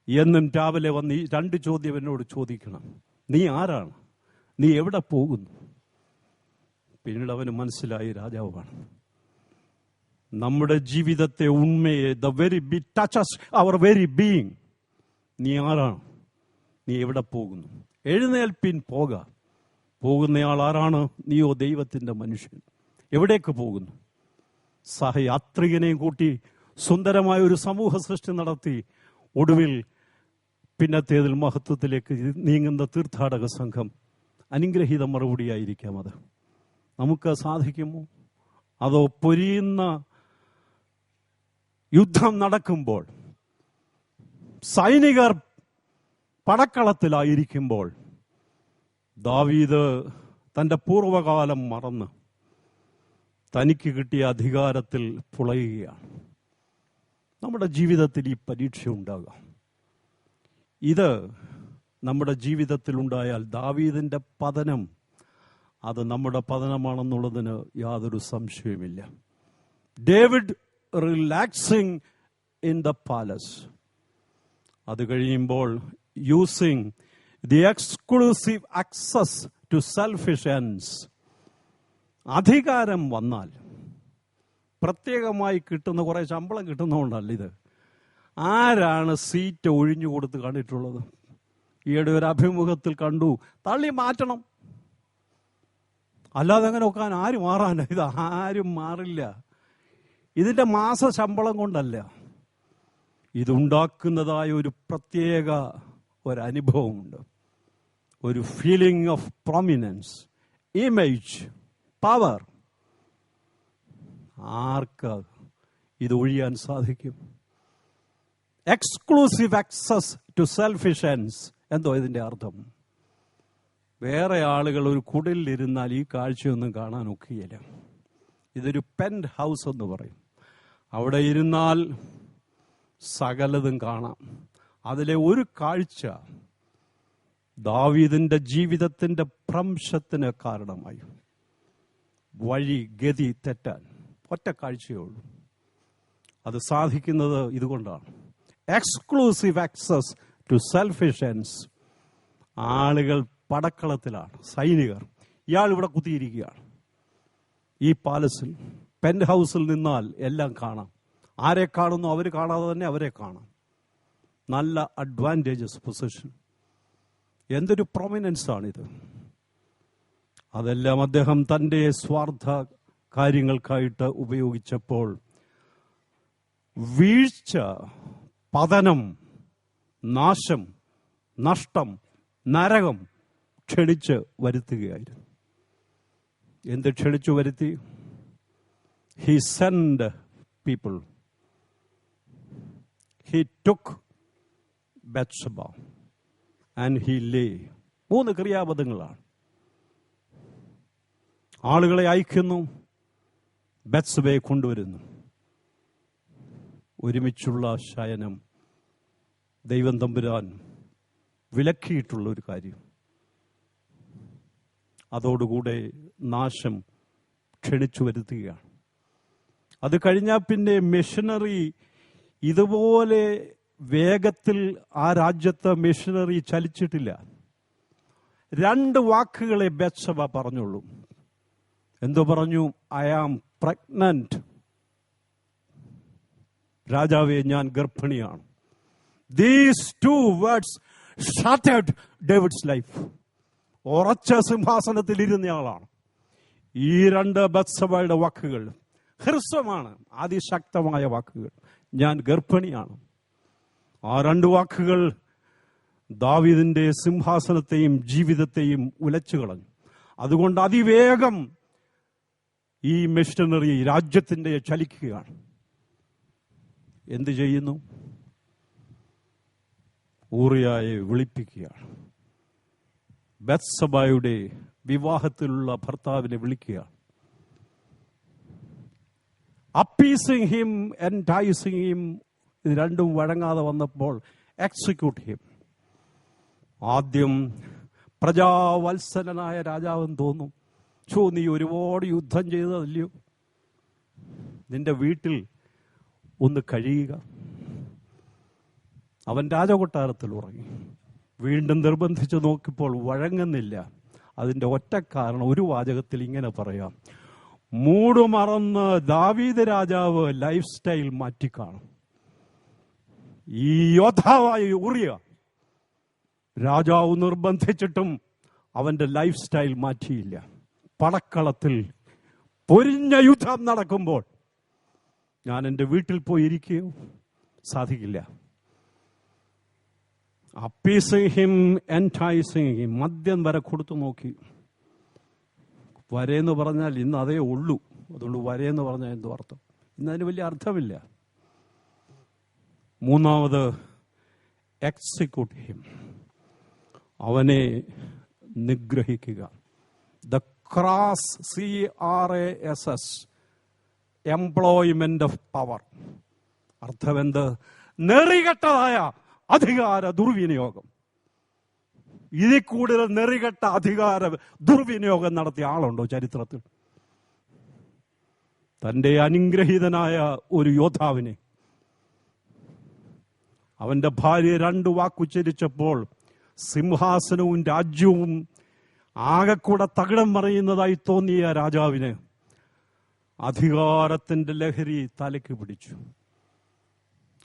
എന്നും രാവിലെ വന്ന് ഈ 2 ചോദ്യം എന്നോട് ചോദിക്കണം. നീ ആരാണ്, നീ എവിടെ പോകുന്നു? പിന്നീട് അവന് മനസ്സിലായി രാജാവാണ്. നമ്മുടെ ജീവിതത്തെ, ഉണ്മയെ, the very be touches our very being. നീ ആരാണ്, നീ എവിടെ പോകുന്നു? എഴുന്നേൽപ്പിൻ, പോക. പോകുന്നയാൾ ആരാണ്? നീയോ ദൈവത്തിൻ്റെ മനുഷ്യൻ. എവിടേക്ക് പോകുന്നു? സഹയാത്രികനെയും കൂട്ടി സുന്ദരമായ ഒരു സമൂഹ സൃഷ്ടി നടത്തി ഒടുവിൽ പിന്നത്തേതിൽ മഹത്വത്തിലേക്ക് നീങ്ങുന്ന തീർത്ഥാടക സംഘം. അനുഗ്രഹീത മറുപടിയായിരിക്കാം അത്. നമുക്ക് സാധിക്കുമോ? അതോ പൊരിയുന്ന യുദ്ധം നടക്കുമ്പോൾ, സൈനികർ പടക്കളത്തിലായിരിക്കുമ്പോൾ ദാവീദ് തൻ്റെ പൂർവകാലം മറന്ന് തനിക്ക് കിട്ടിയ അധികാരത്തിൽ പുളയുകയാണ്. നമ്മുടെ ജീവിതത്തിൽ ഈ പരീക്ഷ ഉണ്ടാകാം. ഇത് നമ്മുടെ ജീവിതത്തിൽ ഉണ്ടായാൽ ദാവീദിന്റെ പതനം അത് നമ്മുടെ പതനമാണെന്നുള്ളതിന് യാതൊരു സംശയവുമില്ല. David relaxing in the palace. അത് കഴിയുമ്പോൾ using the exclusive access to selfish ends. അധികാരം വന്നാൽ, പ്രത്യേകമായി കിട്ടുന്ന കുറേ ശമ്പളം കിട്ടുന്നതുകൊണ്ടല്ല ഇത്. ആരാണ് സീറ്റ് ഒഴിഞ്ഞു കൊടുത്ത് കണ്ടിട്ടുള്ളത്? ഈയിടെ ഒരു അഭിമുഖത്തിൽ കണ്ടു, തള്ളി മാറ്റണം. അല്ലാതെ അങ്ങനെ നോക്കാൻ ആരും മാറാൻ, ഇത് ആരും മാറില്ല. ഇതിൻ്റെ മാസ ശമ്പളം കൊണ്ടല്ല, ഇതുണ്ടാക്കുന്നതായ ഒരു പ്രത്യേക ഒരനുഭവമുണ്ട്. ഒരു feeling of prominence, image, power. ആർക്ക് ഇത് ഒഴിയാൻ സാധിക്കും? Exclusive access to selfish ends. എന്തോ ഇതിൻ്റെ അർത്ഥം? വേറെ ആളുകൾ ഒരു കുടിലിരുന്നാൽ ഈ കാഴ്ചയൊന്നും കാണാൻ ഒക്കുകയില്ല. ഇതൊരു പെന്റ് ഹൗസ് എന്ന് പറയും. അവിടെ ഇരുന്നാൽ സകലതും കാണാം. അതിലെ ഒരു കാഴ്ച ദാവീദിന്റെ ജീവിതത്തിന്റെ ഭ്രംശത്തിന് കാരണമായി. വഴി ഗതി തെറ്റാൻ ഒറ്റ കാഴ്ചയേ ഉള്ളൂ. അത് സാധിക്കുന്നത് ഇതുകൊണ്ടാണ്. Exclusive access to selfish ends. ആളുകൾ പടക്കളത്തിലാണ്, സൈനികർ. ഇയാൾ ഇവിടെ കുത്തിയിരിക്കുകയാണ് ഈ പാലസിൽ. പെന്റ് ഹൗസിൽ നിന്നാൽ എല്ലാം കാണാം. ആരെ കാണുന്നു? അവർ കാണാതെ തന്നെ അവരെ കാണാം. നല്ല അഡ്വാൻറ്റേജസ് പൊസിഷൻ. എന്തൊരു പ്രൊമിനൻസ് ആണിത്! അതെല്ലാം അദ്ദേഹം തൻ്റെ സ്വാർത്ഥ കാര്യങ്ങൾക്കായിട്ട് ഉപയോഗിച്ചപ്പോൾ വീഴ്ച, പതനം, നാശം, നഷ്ടം, നരകം ക്ഷണിച്ച് വരുത്തുകയായിരുന്നു. എന്ത് ക്ഷണിച്ചു വരുത്തി? He sent people. He took Bathsheba and he lay. 3 ക്രിയാപദങ്ങളാണ്. ആളുകളെ അയക്കുന്നു, ബത്ശബയെ കൊണ്ടുവരുന്നു. ഒരുമിച്ചുള്ള ശയനം ദൈവം തമ്പുരാൻ വിലക്കിയിട്ടുള്ള ഒരു കാര്യം. അതോടുകൂടെ നാശം ക്ഷണിച്ചു വരുത്തുകയാണ്. അത് കഴിഞ്ഞാൽ പിന്നെ മിഷനറി ഇതുപോലെ വേഗത്തിൽ ആ രാജ്യത്ത് മിഷനറി ചലിച്ചിട്ടില്ല. 2 വാക്കുകളെ ബത്ശബ പറഞ്ഞുള്ളൂ. എന്തോ പറഞ്ഞു? I am pregnant. രാജാവേ, ഞാൻ ഗർഭിണിയാണ്. These 2 words shattered David's life. ഉറച്ച സിംഹാസനത്തിൽ ഇരുന്നയാളാണ്. ഈ 2 ബത്ശബയുടെ വാക്കുകൾ ഹ്രസ്വമാണ്, അതിശക്തമായ വാക്കുകൾ. ഞാൻ ഗർഭിണിയാണ്. ആ 2 വാക്കുകൾ ദാവീദിന്റെ സിംഹാസനത്തെയും ജീവിതത്തെയും ഉലച്ചു കളഞ്ഞു. അതുകൊണ്ട് അതിവേഗം ഈ മിഷനറി രാജ്യത്തിന്റെ ചലിക്കുകയാണ്. എന്ത് ചെയ്യുന്നു? ഊറിയായെ വിളിപ്പിക്കുകയാണ്. ബത്ശബയുടെ വിവാഹത്തിലുള്ള ഭർത്താവിനെ വിളിക്കുകയാണ്. അപ്പീസിങ് ഹിം, എൻറ്റൈസിങ് ഹിം, ഇത് രണ്ടും വഴങ്ങാതെ വന്നപ്പോൾ എക്സിക്യൂട്ട് ഹിം. ആദ്യം പ്രജാവത്സലനായ രാജാവെന്ന് തോന്നും. നീ ഒരുപാട് യുദ്ധം ചെയ്തതല്ലയോ? നിന്റെ വീട്ടിൽ ഒന്ന് കഴിയുക. അവൻ രാജകൊട്ടാരത്തിൽ ഉറങ്ങി. വീണ്ടും നിർബന്ധിച്ച് നോക്കിയപ്പോൾ വഴങ്ങുന്നില്ല. അതിൻ്റെ ഒറ്റ കാരണം ഒരു വാചകത്തിൽ ഇങ്ങനെ പറയാം: മൂടുമറന്ന് ദാവീദ് രാജാവ് ലൈഫ് സ്റ്റൈൽ മാറ്റിക്കാണും. ഈ യോദ്ധാവായ ഊറിയ രാജാവ് നിർബന്ധിച്ചിട്ടും അവന്റെ ലൈഫ് സ്റ്റൈൽ മാറ്റിയില്ല. പടക്കളത്തിൽ പൊരിഞ്ഞ യുദ്ധം നടക്കുമ്പോൾ ഞാൻ എൻ്റെ വീട്ടിൽ പോയിരിക്കുകയോ? സാധിക്കില്ല. അപ്പീസിങ് ഹിം, എൻറ്റൈസിങ് ഹിം, മദ്യം വരെ കൊടുത്തു നോക്കി. വരയെന്ന് പറഞ്ഞാൽ ഇന്ന് അതേ ഉള്ളൂ. അതുകൊണ്ട് വരയെന്ന് പറഞ്ഞാൽ എന്തോ അർത്ഥം? ഇന്നതിന് വലിയ അർത്ഥമില്ല. മൂന്നാമത് എക്സിക്യൂട്ട് ഹിം, അവനെ നിഗ്രഹിക്കുക. The crass, CRASS, employment of power. അർത്ഥമെന്ത്? നെറികെട്ടതായ അധികാര ദുർവിനിയോഗം. ഇതിൽ കൂടുതൽ നെറികെട്ട അധികാര ദുർവിനിയോഗം നടത്തിയ ആളുണ്ടോ ചരിത്രത്തിൽ? തന്റെ അനുഗ്രഹീതനായ ഒരു യോദ്ധാവിനെ, അവന്റെ ഭാര്യ 2 വാക്കുച്ചരിച്ചപ്പോൾ സിംഹാസനവും രാജ്യവും ആകെക്കൂടെ തകിടം മറിയുന്നതായി തോന്നിയ രാജാവിന് അധികാരത്തിന്റെ ലഹരി തലയ്ക്ക് പിടിച്ചു.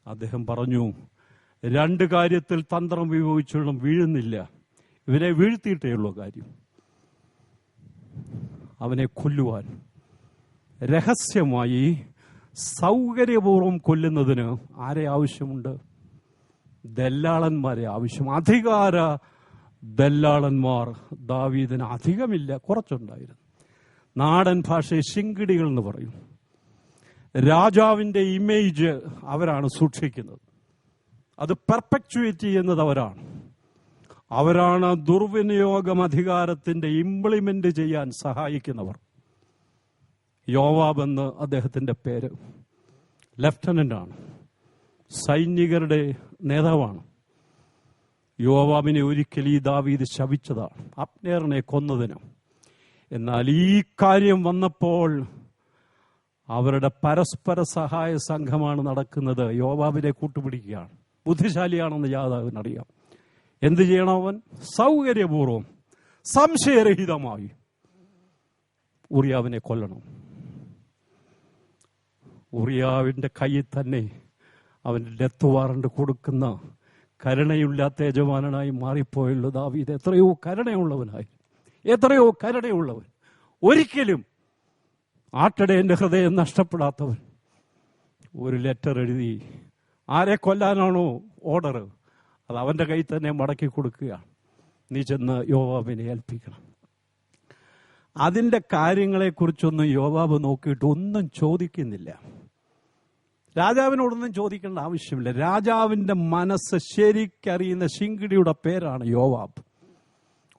അദ്ദേഹം പറഞ്ഞു, 2 കാര്യത്തിൽ തന്ത്രം ഉപയോഗിച്ചോളും വീഴുന്നില്ല, ഇവനെ വീഴ്ത്തിയിട്ടേ ഉള്ളൂ കാര്യം. അവനെ കൊല്ലുവാൻ രഹസ്യമായി സൗകര്യപൂർവ്വം കൊല്ലുന്നതിന് ആരെ ആവശ്യമുണ്ട്? ദല്ലാളന്മാരെ ആവശ്യം. അധികാര ദല്ലാളന്മാർ ദാവീദിന് അധികമില്ല, കുറച്ചുണ്ടായിരുന്നു. നാടൻ ഭാഷയിൽ ശിങ്കിടികൾ എന്ന് പറയും. രാജാവിന്റെ ഇമേജ് അവരാണ് സൂക്ഷിക്കുന്നത്, അത് പെർപെക്ച്വേറ്റ് ചെയ്യുന്നത് അവരാണ് ദുർവിനിയോഗം അധികാരത്തിന്റെ ഇംപ്ലിമെന്റ് ചെയ്യാൻ സഹായിക്കുന്നവർ. യോവാബ് എന്ന് അദ്ദേഹത്തിന്റെ പേര്. ലെഫ്റ്റനന്റ് ആണ്, സൈനികരുടെ നേതാവാണ്. യോവാബിനെ ഒരിക്കൽ ഈ ദാവീദ് ശപിച്ചതാണ്, അബ്നേറിനെ കൊന്നതിന്. എന്നാൽ ഈ കാര്യം വന്നപ്പോൾ അവരുടെ പരസ്പര സഹായ സംഘമാണ് നടക്കുന്നത്. യോവാബിനെ കൂട്ടുപിടിക്കുകയാണ്. ബുദ്ധിശാലിയാണെന്ന് യാദാവിനറിയാം. എന്ത് ചെയ്യണം? അവൻ സൗകര്യപൂർവ്വം സംശയരഹിതമായി ഉറിയാവിനെ കൊല്ലണം. ഉറിയാവിന്റെ കയ്യിൽ തന്നെ അവന്റെ ഡെത്ത് വാറണ്ട് കൊടുക്കുന്ന കരുണയില്ലാത്ത യജമാനായി മാറിപ്പോയുള്ളൂ ദാവീദ്. എത്രയോ കരുണയുള്ളവൻ, ഒരിക്കലും ആട്ടിടയന്റെ ഹൃദയം നഷ്ടപ്പെടാത്തവൻ. ഒരു ലെറ്റർ എഴുതി, ആരെ കൊല്ലാനാണോ ഓർഡർ, അത് അവന്റെ കയ്യിൽ തന്നെ മടക്കി കൊടുക്കുകയാണ്. നീ ചെന്ന് യോവാബിനെ ഏൽപ്പിക്കണം. അതിന്റെ കാര്യങ്ങളെക്കുറിച്ചൊന്നും യോവാബ് നോക്കിയിട്ട് ഒന്നും ചോദിക്കുന്നില്ല. രാജാവിനോടൊന്നും ചോദിക്കേണ്ട ആവശ്യമില്ല. രാജാവിന്റെ മനസ്സ് ശരിക്കറിയുന്ന ശിങ്കിടിയുടെ പേരാണ് യോവാബ്.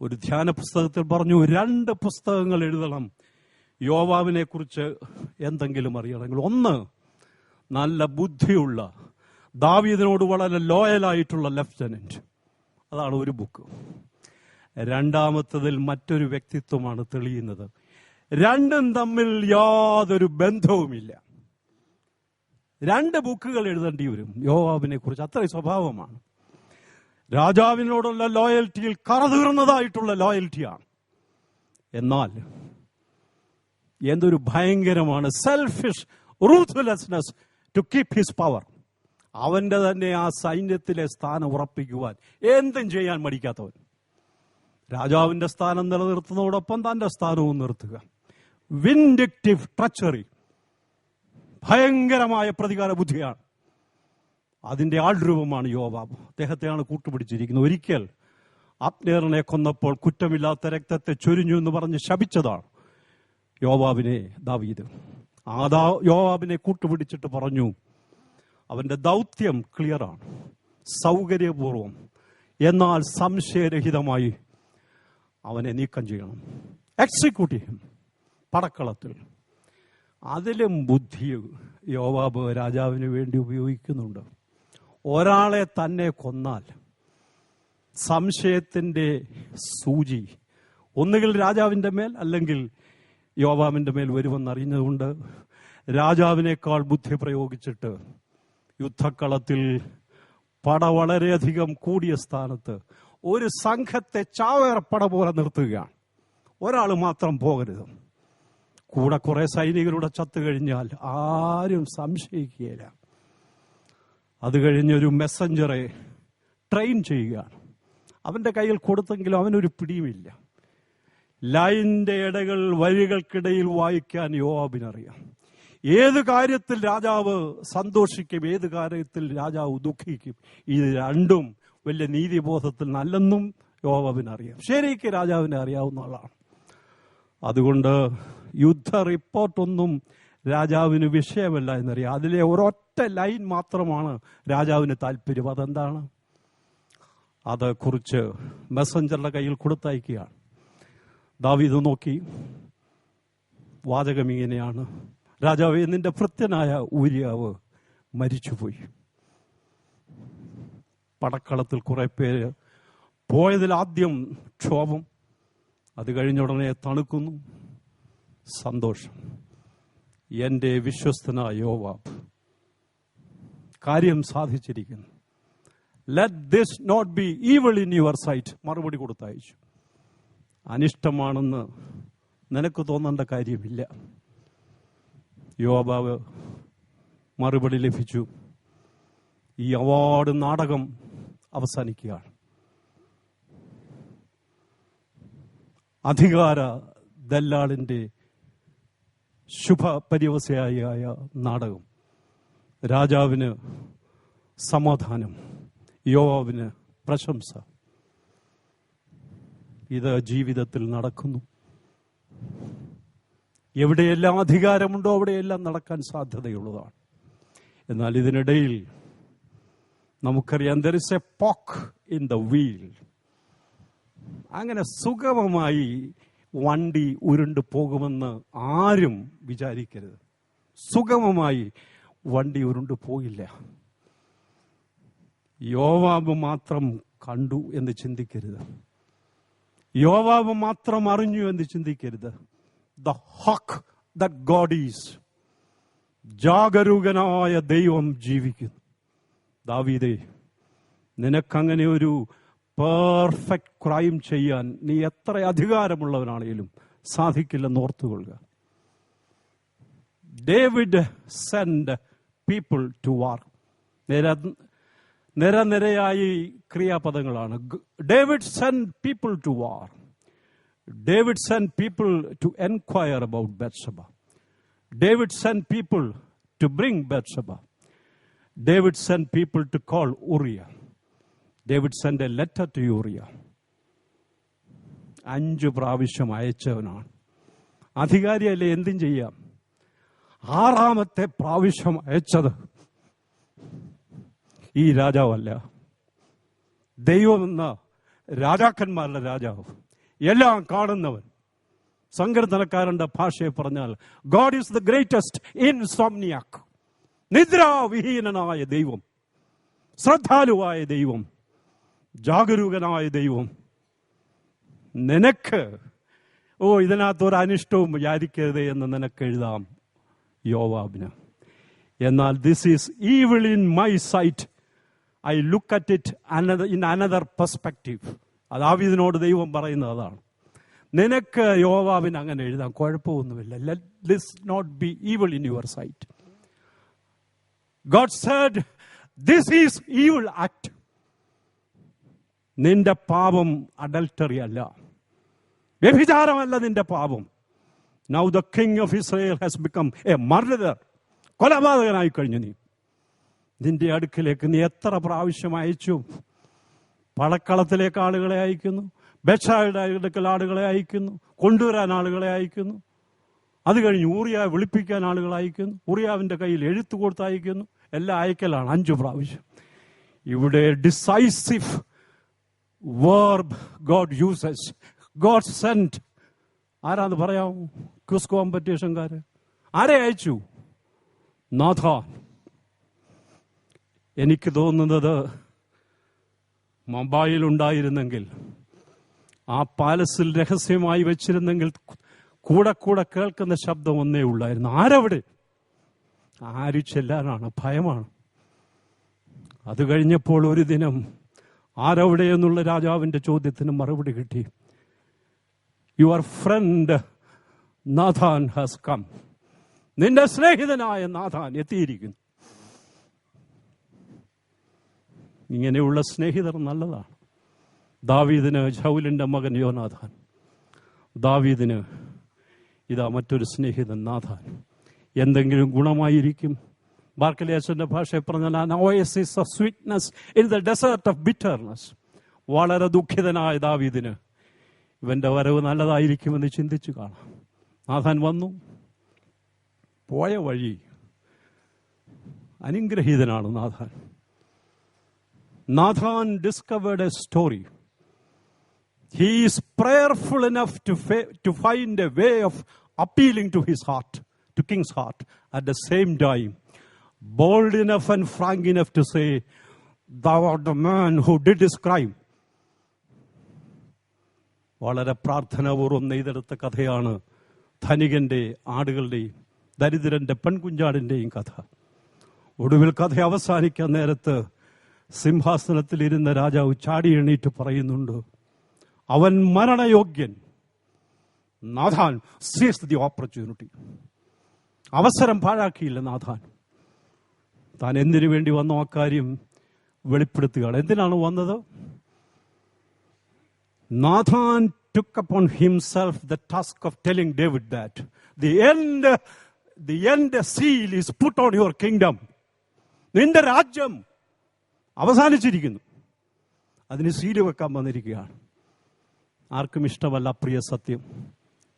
ഒരു ധ്യാന പുസ്തകത്തിൽ പറഞ്ഞു, 2 പുസ്തകങ്ങൾ എഴുതണം യോവാബിനെ കുറിച്ച് എന്തെങ്കിലും അറിയണമെങ്കിൽ. ഒന്ന്, നല്ല ബുദ്ധിയുള്ള, ദാവീദിനോട് വളരെ ലോയലായിട്ടുള്ള ലെഫ്റ്റനന്റ്, അതാണ് ഒരു ബുക്ക്. രണ്ടാമത്തതിൽ മറ്റൊരു വ്യക്തിത്വമാണ് തെളിയുന്നത്. രണ്ടും തമ്മിൽ യാതൊരു ബന്ധവുമില്ല. 2 ബുക്കുകൾ എഴുതേണ്ടി വരും യോവാബിനെ കുറിച്ച്. അത്രയും സ്വഭാവമാണ്. രാജാവിനോടുള്ള ലോയൽറ്റിയിൽ കറതീർന്നതായിട്ടുള്ള ലോയൽറ്റിയാണ്. എന്നാൽ എന്തൊരു ഭയങ്കരമാണ് selfish ruthlessness to keep his power. അവന്റെ തന്നെ ആ സൈന്യത്തിലെ സ്ഥാനം ഉറപ്പിക്കുവാൻ എന്തും ചെയ്യാൻ മടിക്കാത്തവൻ. രാജാവിന്റെ സ്ഥാനം നിലനിർത്തുന്നതോടൊപ്പം തന്റെ സ്ഥാനവും നിർത്തുക. വിൻഡിക്റ്റീവ് ട്രച്ചറി, ഭയങ്കരമായ പ്രതികാര ബുദ്ധിയാണ്. അതിന്റെ ആൾരൂപമാണ് യോവാബ്. അദ്ദേഹത്തെയാണ് കൂട്ടുപിടിച്ചിരിക്കുന്നത്. ഒരിക്കൽ അബ്നേറിനെ കൊന്നപ്പോൾ കുറ്റമില്ലാത്ത രക്തത്തെ ചൊരിഞ്ഞു എന്ന് പറഞ്ഞ് ശപിച്ചതാണ് യോവാബിനെ ദാവീദ്. യോവാബിനെ കൂട്ടുപിടിച്ചിട്ട് പറഞ്ഞു, അവന്റെ ദൗത്യം ക്ലിയറാണ്, സൗകര്യപൂർവം എന്നാൽ സംശയരഹിതമായി അവനെ നീക്കം ചെയ്യണം, എക്സിക്യൂട്ട് ചെയ്യും പടക്കളത്തിൽ. അതിലും ബുദ്ധി യോവാബ് രാജാവിന് വേണ്ടി ഉപയോഗിക്കുന്നുണ്ട്. ഒരാളെ തന്നെ കൊന്നാൽ സംശയത്തിന്റെ സൂചി ഒന്നുകിൽ രാജാവിന്റെ മേൽ അല്ലെങ്കിൽ യോവാബിന്റെ മേൽ വരുമെന്നറിഞ്ഞതുകൊണ്ട് രാജാവിനേക്കാൾ ബുദ്ധി പ്രയോഗിച്ചിട്ട് യുദ്ധക്കളത്തിൽ പട വളരെയധികം കൂടിയ സ്ഥാനത്ത് ഒരു സംഘത്തെ ചാവേറപ്പട പോലെ നിർത്തുകയാണ്. ഒരാൾ മാത്രം പോകരുത്. കൂടെ കുറെ സൈനികരുടെ ചത്തു കഴിഞ്ഞാൽ ആരും സംശയിക്കുകയില്ല. അത് കഴിഞ്ഞൊരു മെസ്സഞ്ചറെ ട്രെയിൻ ചെയ്യുകയാണ്. അവന്റെ കയ്യിൽ കൊടുത്തെങ്കിലും അവനൊരു പിടിയുമില്ല. ലൈനിന്റെ ഇടകൾ വരികൾക്കിടയിൽ വായിക്കാൻ യോവാബിനറിയാം. ഏത് കാര്യത്തിൽ രാജാവ് സന്തോഷിക്കും, ഏത് കാര്യത്തിൽ രാജാവ് ദുഃഖിക്കും, ഇത് രണ്ടും വലിയ നീതിബോധത്തിൽ നല്ലെന്നും യോവാബിനറിയാം. ശരിക്ക് രാജാവിനെ അറിയാവുന്ന ആളാണ്. അതുകൊണ്ട് യുദ്ധ റിപ്പോർട്ടൊന്നും രാജാവിന് വിഷയമല്ല എന്നറിയാം. അതിലെ ഒരൊറ്റ ലൈൻ മാത്രമാണ് രാജാവിന് താല്പര്യം. അതെന്താണ്? അത് കുറിച്ച് മെസ്സഞ്ചറുടെ കയ്യിൽ കൊടുത്തയക്കുകയാണ്. ദാവീദ് നോക്കി, വാചകം ഇങ്ങനെയാണ്: രാജാവേ, നിന്റെ ഭൃത്യനായ ഊരിയാവ് മരിച്ചുപോയി. പടക്കളത്തിൽ കുറെ പേര് പോയതിൽ ആദ്യം ക്ഷോഭം, അത് കഴിഞ്ഞ ഉടനെ തണുക്കുന്നു, സന്തോഷം. എന്റെ വിശ്വസ്തനായ യോവാബ് കാര്യം സാധിച്ചിരിക്കുന്നു. Let this not be evil in your sight. മറുപടി കൊടുത്തയച്ചു. അനിഷ്ടമാണെന്ന് നിനക്ക് തോന്നേണ്ട കാര്യമില്ല. യോവാബ് മറുപടി ലഭിച്ചു. ഈ അവാർഡ് നാടകം അവസാനിക്കുകയാണ്. അധികാര ദല്ലാളിന്റെ ശുഭപര്യവസായിയായ നാടകം. രാജാവിന് സമാധാനം, യോവാബിന് പ്രശംസ. ഇത് ജീവിതത്തിൽ നടക്കുന്നു. എവിടെയെല്ലാം അധികാരമുണ്ടോ അവിടെയെല്ലാം നടക്കാൻ സാധ്യതയുള്ളതാണ്. എന്നാൽ ഇതിനിടയിൽ നമുക്കറിയാം, there is a pock in the wheel. അങ്ങനെ സുഗമമായി വണ്ടി ഉരുണ്ടു പോകുമെന്ന് ആരും വിചാരിക്കരുത്. സുഗമമായി വണ്ടി ഉരുണ്ടു പോയില്ല. യോവാബ് മാത്രം കണ്ടു എന്ന് ചിന്തിക്കരുത്. യോവാബ് മാത്രം അറിഞ്ഞു എന്ന് ചിന്തിക്കരുത്. The hawk that God is. ജാഗരൂകനായ ദൈവം ജീവിക്കുന്നു. ദാവീദേ, നിനക്കങ്ങനെ ഒരു പെർഫെക്റ്റ് ക്രൈം ചെയ്യാൻ നീ എത്ര അധികാരമുള്ളവനാണെങ്കിലും സാധിക്കില്ലെന്ന് ഓർത്തുകൊള്ളുക. David send people to war. നിരനിരയായി ക്രിയാപദങ്ങളാണ്. David send people to war. David sent people to inquire about Bathsheba. David sent people to bring Bathsheba. David sent people to call Uriah. David sent a letter to Uriah. 5 പ്രാവശ്യം അയച്ചവനാണ്. അധികാരിയല്ലേ, എന്തും ചെയ്യാം. 6ാമത്തെ പ്രാവശ്യം അയച്ചത് ഈ രാജാവല്ല, ദൈവമെന്ന രാജാക്കന്മാരുടെ രാജാവ്, എല്ലാം കാണുന്നവൻ. സങ്കീർത്തനക്കാരന്റെ ഭാഷയെ പറഞ്ഞാൽ ഗോഡ് ഈസ് ദ ഗ്രേറ്റസ്റ്റ് ഇൻസോംനിയാക്. നിദ്രാവിഹീനനായ ദൈവം, ശ്രദ്ധാലുവായ ദൈവം, ജാഗരൂകനായ ദൈവം. നിനക്ക് ഇതിനകത്തൊരു അനിഷ്ടവും വിചാരിക്കരുത് എന്ന് നിനക്ക് എഴുതാം യോവാബിന്. എന്നാൽ this is evil in my sight, I look at it in another perspective. ദാവീദിനോട് ദൈവം പറയുന്നത് അതാണ്. നിനക്ക് യോവാബിന് അങ്ങനെ എഴുതാം, കുഴപ്പമൊന്നുമില്ല. Let this not be evil in your sight. God said this is evil act. നിന്റെ പാപം അഡൽട്ടറി അല്ല, വ്യഭിചാരമല്ല നിന്റെ പാപം. Now the king of Israel has become a murderer. കൊലപാതകനായി കഴിഞ്ഞു നീ. നിന്റെ അടുക്കിലേക്ക് നീ എത്ര പ്രാവശ്യം അയച്ചു? പടക്കളത്തിലേക്ക് ആളുകളെ അയക്കുന്നു, ബത്ശബയുടെ അടുക്കൽ ആളുകളെ അയക്കുന്നു, കൊണ്ടുവരാൻ ആളുകളെ അയക്കുന്നു. അത് കഴിഞ്ഞ് ഊറിയാ വിളിപ്പിക്കാൻ ആളുകൾ അയക്കുന്നു, ഊറിയാവിന്റെ കയ്യിൽ എഴുത്തു കൊടുത്ത് അയക്കുന്നു. എല്ലാം അയക്കലാണ് 5 പ്രാവശ്യം. ഇവിടെ decisive verb God uses. God send. ആരാന്ന് പറയാമോ? ക്വിസ് കോമ്പറ്റീഷൻകാര് ആരെ അയച്ചു? നാഥാൻ. എനിക്ക് തോന്നുന്നത് മുംബൈയിൽ ഉണ്ടായിരുന്നെങ്കിൽ, ആ പാലസിൽ രഹസ്യമായി വെച്ചിരുന്നെങ്കിൽ കൂടെ കൂടെ കേൾക്കുന്ന ശബ്ദം ഒന്നേ ഉള്ളായിരുന്നു. ആരവിടെ? ആര് ചെല്ലാനാണ്? ഭയമാണ്. അത് കഴിഞ്ഞപ്പോൾ ഒരു ദിനം ആരവിടെ എന്നുള്ള രാജാവിന്റെ ചോദ്യത്തിന് മറുപടി കിട്ടി. Your friend Nathan has come. നിന്റെ സ്നേഹിതനായ നാഥാൻ എത്തിയിരിക്കുന്നു. ഇങ്ങനെയുള്ള സ്നേഹിതർ നല്ലതാണ്. ദാവീദിന് ശൗലിന്റെ മകൻ യോനാഥാൻ, ദാവീദിന് ഇതാ മറ്റൊരു സ്നേഹിതൻ നാഥാൻ. എന്തെങ്കിലും ഗുണമായിരിക്കും. ബാർക്കലിയാച്ചന്റെ ഭാഷയെ പറഞ്ഞാൽ oasis of sweetness in the desert of bitterness. വളരെ ദുഃഖിതനായ ദാവീദിന് ഇവന്റെ വരവ് നല്ലതായിരിക്കുമെന്ന് ചിന്തിച്ചു കാണാം. നാഥാൻ വന്നു, പോയ വഴി. അനുഗ്രഹീതനാണ് Nathan. Nathan discovered a story. He is prayerful enough to find a way of appealing to his heart, to King's heart. At the same time, bold enough and frank enough to say, thou art the man who did this crime. വളരെ പ്രാർത്ഥനാപൂർവം നെയ്തെടുത്ത കഥയാണ് ധനികന്റെ ആടുകളുടെയും ദരിദ്രന്റെ പെൺകുഞ്ഞാടിന്റെയും കഥ. ഒടുവിൽ കഥ അവസാനിക്കാൻ നേരത്ത് സിംഹാസനത്തിലിരുന്ന രാജാവ് ചാടി എണീറ്റ് പറയുന്നുണ്ട്, അവൻ മരണയോഗ്യൻ. നാഥാൻ സീസ് ദി ഓപ്പർച്യൂണിറ്റി. അവസരം പാഴാക്കിയില്ല നാഥാൻ. താൻ എന്തിനു വേണ്ടി വന്നോ അക്കാര്യം വെളിപ്പെടുത്തുകയാണ്. എന്തിനാണ് വന്നത്? Nathan took upon himself the task of telling David that the end seal is put on your kingdom. നിന്റെ രാജ്യം അവസാനിച്ചിരിക്കുന്നു, അതിന് സീല് വെക്കാൻ വന്നിരിക്കുകയാണ്. ആർക്കും ഇഷ്ടമല്ല പ്രിയ സത്യം.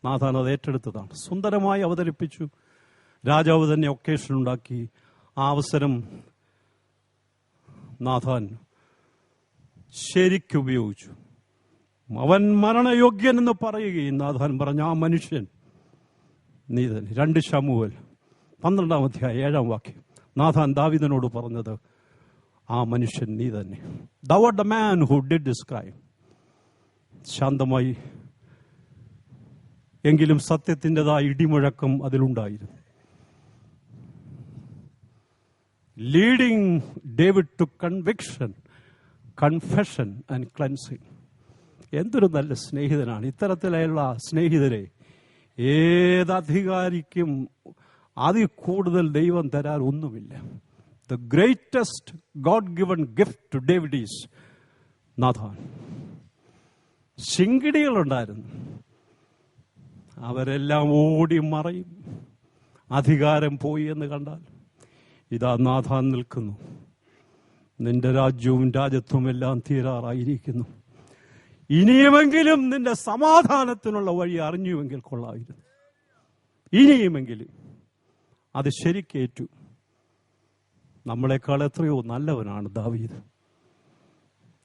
നാഥാൻ അത് ഏറ്റെടുത്തതാണ്, സുന്ദരമായി അവതരിപ്പിച്ചു. രാജാവ് തന്നെ ഒക്കേഷൻ ഉണ്ടാക്കി. ആ അവസരം നാഥാൻ ശരിക്കുപയോഗിച്ചു. അവൻ മരണയോഗ്യനെന്ന് പറയുകയും നാഥാൻ പറഞ്ഞ ആ മനുഷ്യൻ നീ തന്നെ. 2 ശമൂവേൽ 12-ാം അധ്യായം 7-ാം വാക്യം. നാഥാൻ ദാവീദിനോട് പറഞ്ഞത് ആ മനുഷ്യൻ നീ തന്നെ. Thou art the man who did this crime. ശാന്തമായി, എങ്കിലും സത്യത്തിൻ്റെതായ ഇടിമുഴക്കം അതിലുണ്ടായിരുന്നു. Leading David to conviction, confession and cleansing. എന്തൊരു നല്ല സ്നേഹിതനാണ്. ഇത്തരത്തിലുള്ള സ്നേഹിതരെ ഏതധികാരിക്കും അതിൽ കൂടുതൽ ദൈവം തരാൻ ഒന്നുമില്ല. The greatest God-given gift to David is Nathan. ശിങ്കിടികളുണ്ടായിരുന്നു, അവരെല്ലാം ഓടി മറയും അധികാരം പോയി എന്ന് കണ്ടാൽ. ഇതാ നാഥാൻ നിൽക്കുന്നു. നിന്റെ രാജ്യവും രാജ്യത്വം എല്ലാം തീരാറായിരിക്കുന്നു. ഇനിയുമെങ്കിലും നിന്റെ സമാധാനത്തിനുള്ള വഴി അറിഞ്ഞുവെങ്കിൽ കൊള്ളായിരുന്നു. ഇനിയുമെങ്കിലും അത് ശരിക്കേറ്റു. നമ്മളെക്കാൾ എത്രയോ നല്ലവനാണ് ദാവീദ്.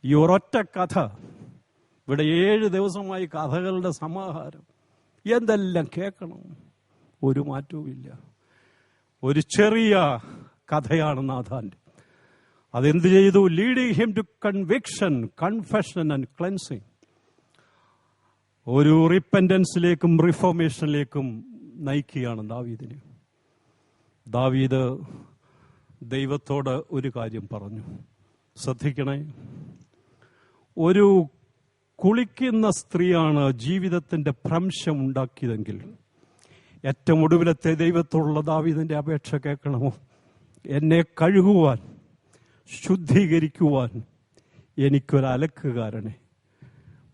ഈ ഒരൊറ്റ കഥ, ഇവിടെ 7 ദിവസമായി കഥകളുടെ സമാഹാരം, എന്തെല്ലാം കേൾക്കണം, ഒരു മാറ്റവുമില്ല. ഒരു ചെറിയ കഥയാണ് നാഥാന്റെ. അതെന്ത് ചെയ്തു? Leading him to conviction, confession and cleansing. ഒരു റിപ്പൻറ്റൻസിലേക്കും റിഫോർമേഷനിലേക്കും നയിക്കുകയാണ് ദാവീദിനെ. ദാവീദ് ദൈവത്തോട് ഒരു കാര്യം പറഞ്ഞു, ശ്രദ്ധിക്കണേ. ഒരു കുളിക്കുന്ന സ്ത്രീയാണ് ജീവിതത്തിന്റെ ഭ്രംശം ഉണ്ടാക്കിയതെങ്കിൽ ഏറ്റവും ഒടുവിലത്തെ ദൈവത്തോടുള്ള ദാവീദിന്റെ അപേക്ഷ കേൾക്കണമോ? എന്നെ കഴുകുവാൻ, ശുദ്ധീകരിക്കുവാൻ എനിക്കൊരലക്കുകാരനെ,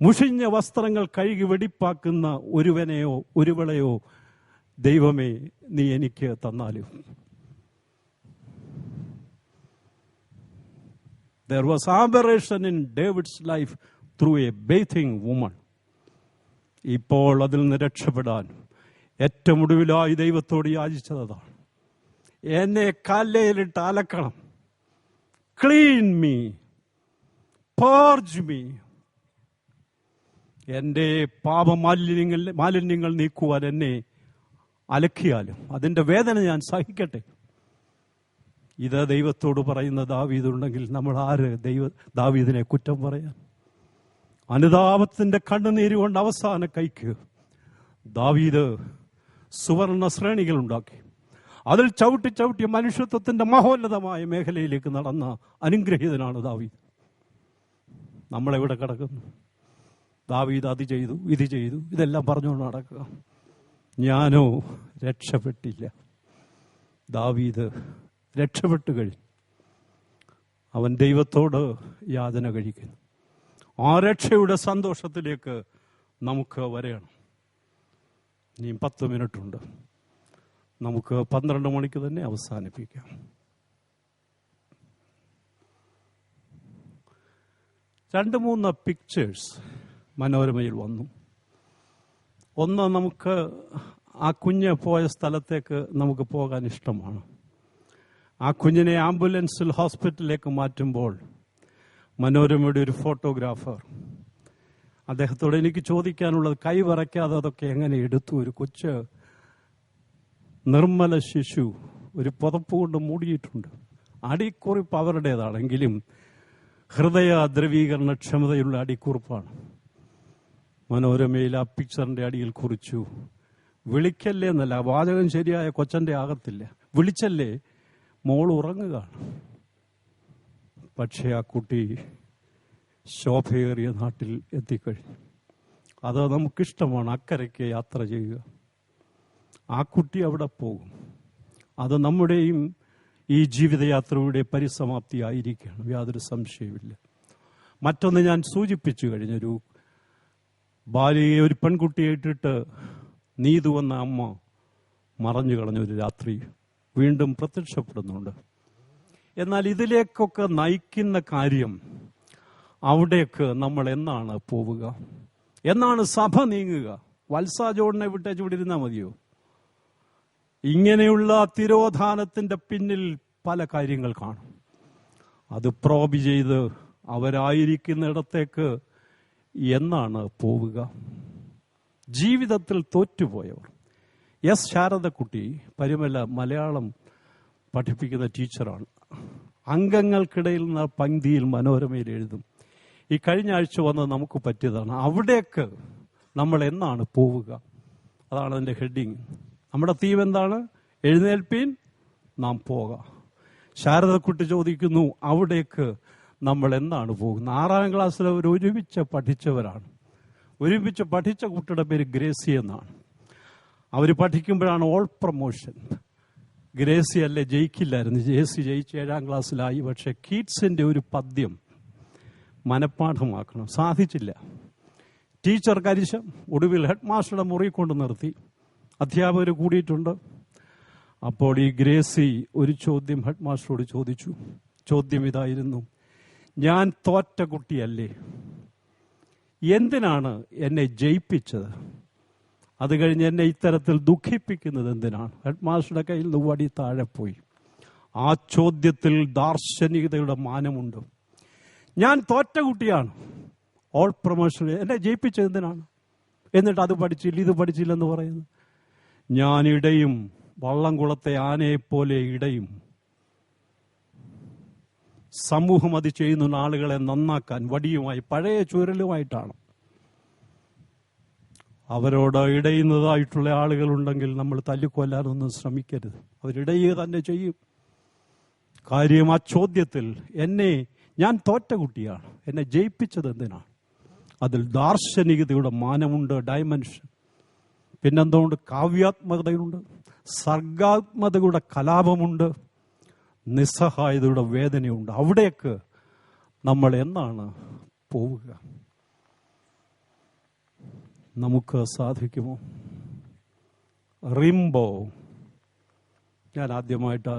മുഷിഞ്ഞ വസ്ത്രങ്ങൾ കഴുകി വെടിപ്പാക്കുന്ന ഒരുവനെയോ ഒരുവളെയോ ദൈവമേ നീ എനിക്ക് തന്നാലും. There was aberration in David's life through a bathing woman. ഇപ്പോൾ അതിൽ നിന്ന് രക്ഷപ്പെടാൻ ഏറ്റവും ഒടുവിലായി ദൈവത്തോട് യാചിച്ചതാണ്, എന്നെ കല്ലേലിട്ട് അലക്കണം. Clean me, purge me. എൻ്റെ മാലിന്യങ്ങൾ നീക്കുവാൻ എന്നെ അലക്കിയാലും അതിൻ്റെ വേദന ഞാൻ സഹിക്കട്ടെ. ഇത് ദൈവത്തോട് പറയുന്ന ദാവീദുണ്ടെങ്കിൽ നമ്മൾ ആര് ദാവീദിനെ കുറ്റം പറയാൻ? അനുതാപത്തിന്റെ കണ്ണുനീര് കൊണ്ട് അവസാന കൈക്ക് ദാവീദ് സുവർണ ശ്രേണികൾ ഉണ്ടാക്കി. അതിൽ ചവിട്ടി ചവിട്ടി മനുഷ്യത്വത്തിന്റെ മഹോന്നതമായ മേഖലയിലേക്ക് നടന്ന അനുഗ്രഹീതനാണ് ദാവീദ്. നമ്മളെവിടെ കിടക്കുന്നു? ദാവീദ് അത് ചെയ്തു, ഇത് ചെയ്തു, ഇതെല്ലാം പറഞ്ഞുകൊണ്ട് നടക്കുക. ഞാനോ രക്ഷപ്പെട്ടില്ല. ദാവീദ് രക്ഷപ്പെട്ടു കഴിഞ്ഞു. അവൻ ദൈവത്തോട് യാചന കഴിക്കുന്നു. ആ രക്ഷയുടെ സന്തോഷത്തിലേക്ക് നമുക്ക് വരയണം. ഇനി 10 മിനിറ്റുണ്ട്. നമുക്ക് 12 മണിക്ക് തന്നെ അവസാനിപ്പിക്കാം. 2-3 പിക്ചേഴ്സ് മനോരമയിൽ വന്നു. ഒന്ന്, നമുക്ക് ആ കുഞ്ഞ് പോയ സ്ഥലത്തേക്ക് നമുക്ക് പോകാൻ ഇഷ്ടമാണ്. ആ കുഞ്ഞിനെ ആംബുലൻസിൽ ഹോസ്പിറ്റലിലേക്ക് മാറ്റുമ്പോൾ മനോരമയുടെ ഒരു ഫോട്ടോഗ്രാഫർ അദ്ദേഹത്തോട് എനിക്ക് ചോദിക്കാനുള്ളത്, കൈ വിറയ്ക്കാതെ അതൊക്കെ എങ്ങനെ എടുത്തു? ഒരു കൊച്ച് നിർമ്മല ശിശു ഒരു പുതപ്പ് കൊണ്ട് മൂടിയിട്ടുണ്ട്. അടിക്കുറിപ്പ് അവരുടേതാണെങ്കിലും ഹൃദയ ദ്രവീകരണ ക്ഷമതയുള്ള അടിക്കുറിപ്പാണ്. മനോരമയിൽ ആ പിക്ചറിന്റെ അടിയിൽ കുറിച്ചു, വിളിക്കല്ലേ എന്നല്ല, വാചകം ശരിയായ കൊച്ചന്റെ ആകത്തില്ല, വിളിച്ചല്ലേ, മോൾ ഉറങ്ങുകയാണ്. പക്ഷെ ആ കുട്ടി ശോഭയേറിയ നാട്ടിൽ എത്തിക്കഴിഞ്ഞു. അത് നമുക്കിഷ്ടമാണ്, അക്കരയ്ക്ക് യാത്ര ചെയ്യുക. ആ കുട്ടി അവിടെ പോകും. അത് നമ്മുടെയും ഈ ജീവിതയാത്രയുടെ പരിസമാപ്തിയായിരിക്കണം, യാതൊരു സംശയമില്ല. മറ്റൊന്ന് ഞാൻ സൂചിപ്പിച്ചു കഴിഞ്ഞൊരു ബാലിയെ, ഒരു പെൺകുട്ടിയെ ഇട്ടിട്ട് നീതു എന്ന അമ്മ മറഞ്ഞു കളഞ്ഞൊരു രാത്രി വീണ്ടും പ്രത്യക്ഷപ്പെടുന്നുണ്ട്. എന്നാൽ ഇതിലേക്കൊക്കെ നയിക്കുന്ന കാര്യം, അവിടേക്ക് നമ്മൾ എന്നാണ് പോവുക, എന്നാണ് സഭ നീങ്ങുക? വത്സാ ജോണിനെ വിട്ടേച്ച് ഇവിടെ ഇരുന്നാൽ മതിയോ? ഇങ്ങനെയുള്ള തിരോധാനത്തിന്റെ പിന്നിൽ പല കാര്യങ്ങൾ കാണും. അത് പ്രോബ് ചെയ്ത് അവരായിരിക്കുന്നിടത്തേക്ക് എന്നാണ് പോവുക? ജീവിതത്തിൽ തോറ്റുപോയവർ. എസ് ശാരദക്കുട്ടി പരിമല മലയാളം പഠിപ്പിക്കുന്ന ടീച്ചറാണ്. അംഗങ്ങൾക്കിടയിൽ നിന്ന് പങ്ക്തിയിൽ മനോരമയിൽ എഴുതും. ഈ കഴിഞ്ഞ ആഴ്ച വന്ന് നമുക്ക് പറ്റിയതാണ്. അവിടേക്ക് നമ്മൾ എന്നാണ് പോവുക? അതാണ് അതിൻ്റെ ഹെഡിങ്. നമ്മുടെ തീം എന്താണ്? എഴുന്നേൽപ്പീൻ, നാം പോകാം. ശാരദക്കുട്ടി ചോദിക്കുന്നു, അവിടേക്ക് നമ്മൾ എന്നാണ് പോകുന്നത്? 6ാം ക്ലാസ്സിൽ അവർ ഒരുമിച്ച് പഠിച്ചവരാണ്. ഒരുമിച്ച് പഠിച്ച കുട്ടിയുടെ പേര് ഗ്രേസി എന്നാണ്. അവർ പഠിക്കുമ്പോഴാണ് ഓൾ പ്രൊമോഷൻ. ഗ്രേസി അല്ലേ ജയിക്കില്ലായിരുന്നു, ജേസി ജയിച്ച് 7ാം ക്ലാസ്സിലായി. പക്ഷെ കീറ്റ്സിന്റെ ഒരു പദ്യം മനഃപ്പാഠമാക്കണം, സാധിച്ചില്ല. ടീച്ചർ കരിശം. ഒടുവിൽ ഹെഡ് മാസ്റ്ററുടെ മുറി കൊണ്ട് നിർത്തി. അധ്യാപകർ കൂടിയിട്ടുണ്ട്. അപ്പോൾ ഈ ഗ്രേസി ഒരു ചോദ്യം ഹെഡ് മാസ്റ്ററോട് ചോദിച്ചു. ചോദ്യം ഇതായിരുന്നു: ഞാൻ തോറ്റ കുട്ടിയല്ലേ, എന്തിനാണ് എന്നെ ജയിപ്പിച്ചത്? അത് കഴിഞ്ഞ് എന്നെ ഇത്തരത്തിൽ ദുഃഖിപ്പിക്കുന്നത് എന്തിനാണ്? ഹെഡ് മാസ്റ്ററുടെ കയ്യിൽ നിന്ന് വടി താഴെ പോയി. ആ ചോദ്യത്തിൽ ദാർശനികതയുടെ മാനമുണ്ട്. ഞാൻ തോറ്റ കുട്ടിയാണ്, ഓൾ പ്രൊമോഷൻ, എന്നെ ജയിപ്പിച്ചത് എന്തിനാണ്? എന്നിട്ട് അത് പഠിച്ചില്ല, ഇത് പഠിച്ചില്ലെന്ന് പറയുന്നു. ഞാൻ ഇടയും, വള്ളംകുളത്തെ ആനയെപ്പോലെ ഇടയും. സമൂഹം അത് ചെയ്യുന്ന ആളുകളെ നന്നാക്കാൻ വടിയുമായി, പഴയ ചുരലുമായിട്ടാണ്. അവരോട് ഇടയുന്നതായിട്ടുള്ള ആളുകളുണ്ടെങ്കിൽ നമ്മൾ തല്ലിക്കൊല്ലാനൊന്നും ശ്രമിക്കരുത്. അവരിടയുക തന്നെ ചെയ്യും. കാര്യം ആ ചോദ്യത്തിൽ ഞാൻ തോറ്റ കുട്ടിയാണ്, എന്നെ ജയിപ്പിച്ചത് എന്തിനാണ്? അതിൽ ദാർശനികതയുടെ മാനമുണ്ട്, ഡയമെൻഷൻ. പിന്നെന്തുകൊണ്ട്? കാവ്യാത്മകതയുണ്ട്, സർഗാത്മകതയുടെ കലാപമുണ്ട്, നിസ്സഹായതയുടെ വേദനയുണ്ട്. അവിടേക്ക് നമ്മൾ എന്നാണ് പോവുക? നമുക്ക് സാധിക്കുമോ? റിംബോ. ഞാൻ ആദ്യമായിട്ട്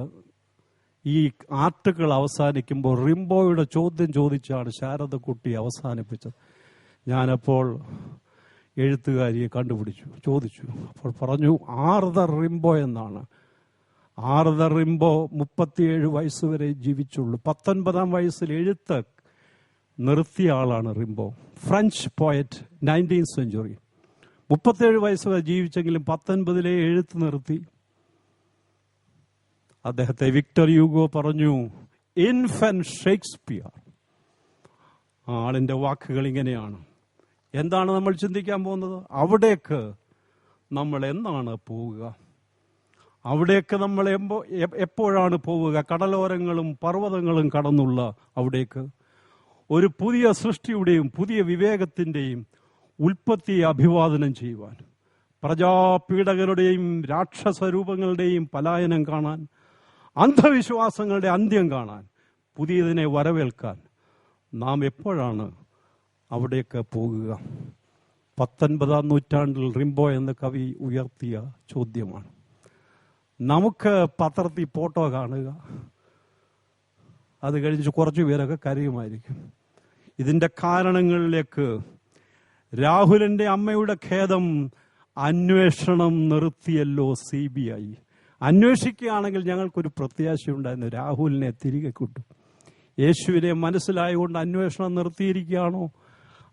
ഈ ആർട്ടിക്കിൾ അവസാനിക്കുമ്പോൾ റിംബോയുടെ ചോദ്യം ചോദിച്ചാണ് ശാരദക്കുട്ടി അവസാനിപ്പിച്ചത്. ഞാനപ്പോൾ എഴുത്തുകാരിയെ ചോദിച്ചു. അപ്പോൾ പറഞ്ഞു ആർതർ റിംബോ എന്നാണ്. ആർതർ റിംബോ 37 വയസ്സ് വരെ ജീവിച്ചുള്ളൂ. 19ാം വയസ്സിൽ എഴുത്ത് നിർത്തിയ ആളാണ് Rimbaud. French poet, 19th century. 37 വയസ്സ് വരെ ജീവിച്ചെങ്കിലും 19 എഴുത്ത് നിർത്തി. അദ്ദേഹത്തെ വിക്ടർ യൂഗോ പറഞ്ഞു ഇൻഫന്റ് ഷേക്സ്പിയർ. ആളിന്റെ വാക്കുകൾ ഇങ്ങനെയാണ്. എന്താണ് നമ്മൾ ചിന്തിക്കാൻ പോകുന്നത്? അവിടേക്ക് നമ്മൾ എന്നാണ് പോവുക? അവിടേക്ക് നമ്മൾ എപ്പോഴാണ് പോവുക? കടലോരങ്ങളും പർവ്വതങ്ങളും കടന്നുള്ള അവിടേക്ക്. ഒരു പുതിയ സൃഷ്ടിയുടെയും പുതിയ വിവേകത്തിന്റെയും ഉൽപ്പത്തിയെ അഭിവാദനം ചെയ്യുവാൻ, പ്രജാപീഡകരുടെയും രാക്ഷസരൂപങ്ങളുടെയും പലായനം കാണാൻ, അന്ധവിശ്വാസങ്ങളുടെ അന്ത്യം കാണാൻ, പുതിയതിനെ വരവേൽക്കാൻ നാം എപ്പോഴാണ് അവിടേക്ക് പോകുക? 19ാം നൂറ്റാണ്ടിൽ റിംബോ എന്ന കവി ഉയർത്തിയ ചോദ്യമാണ്. നമുക്ക് പത്രത്തിൽ ഫോട്ടോ കാണുക, അത് കഴിഞ്ഞ് കുറച്ചു പേരൊക്കെ കരയുമായിരിക്കും. ഇതിന്റെ കാരണങ്ങളിലേക്ക് രാഹുലിന്റെ അമ്മയുടെ ഖേദം, അന്വേഷണം നിർത്തിയല്ലോ CBI. അന്വേഷിക്കുകയാണെങ്കിൽ ഞങ്ങൾക്കൊരു പ്രത്യാശയുണ്ടായിരുന്നു, രാഹുലിനെ തിരികെ കിട്ടും. യേശുവിനെ മനസ്സിലായതുകൊണ്ട് അന്വേഷണം നിർത്തിയിരിക്കുകയാണോ?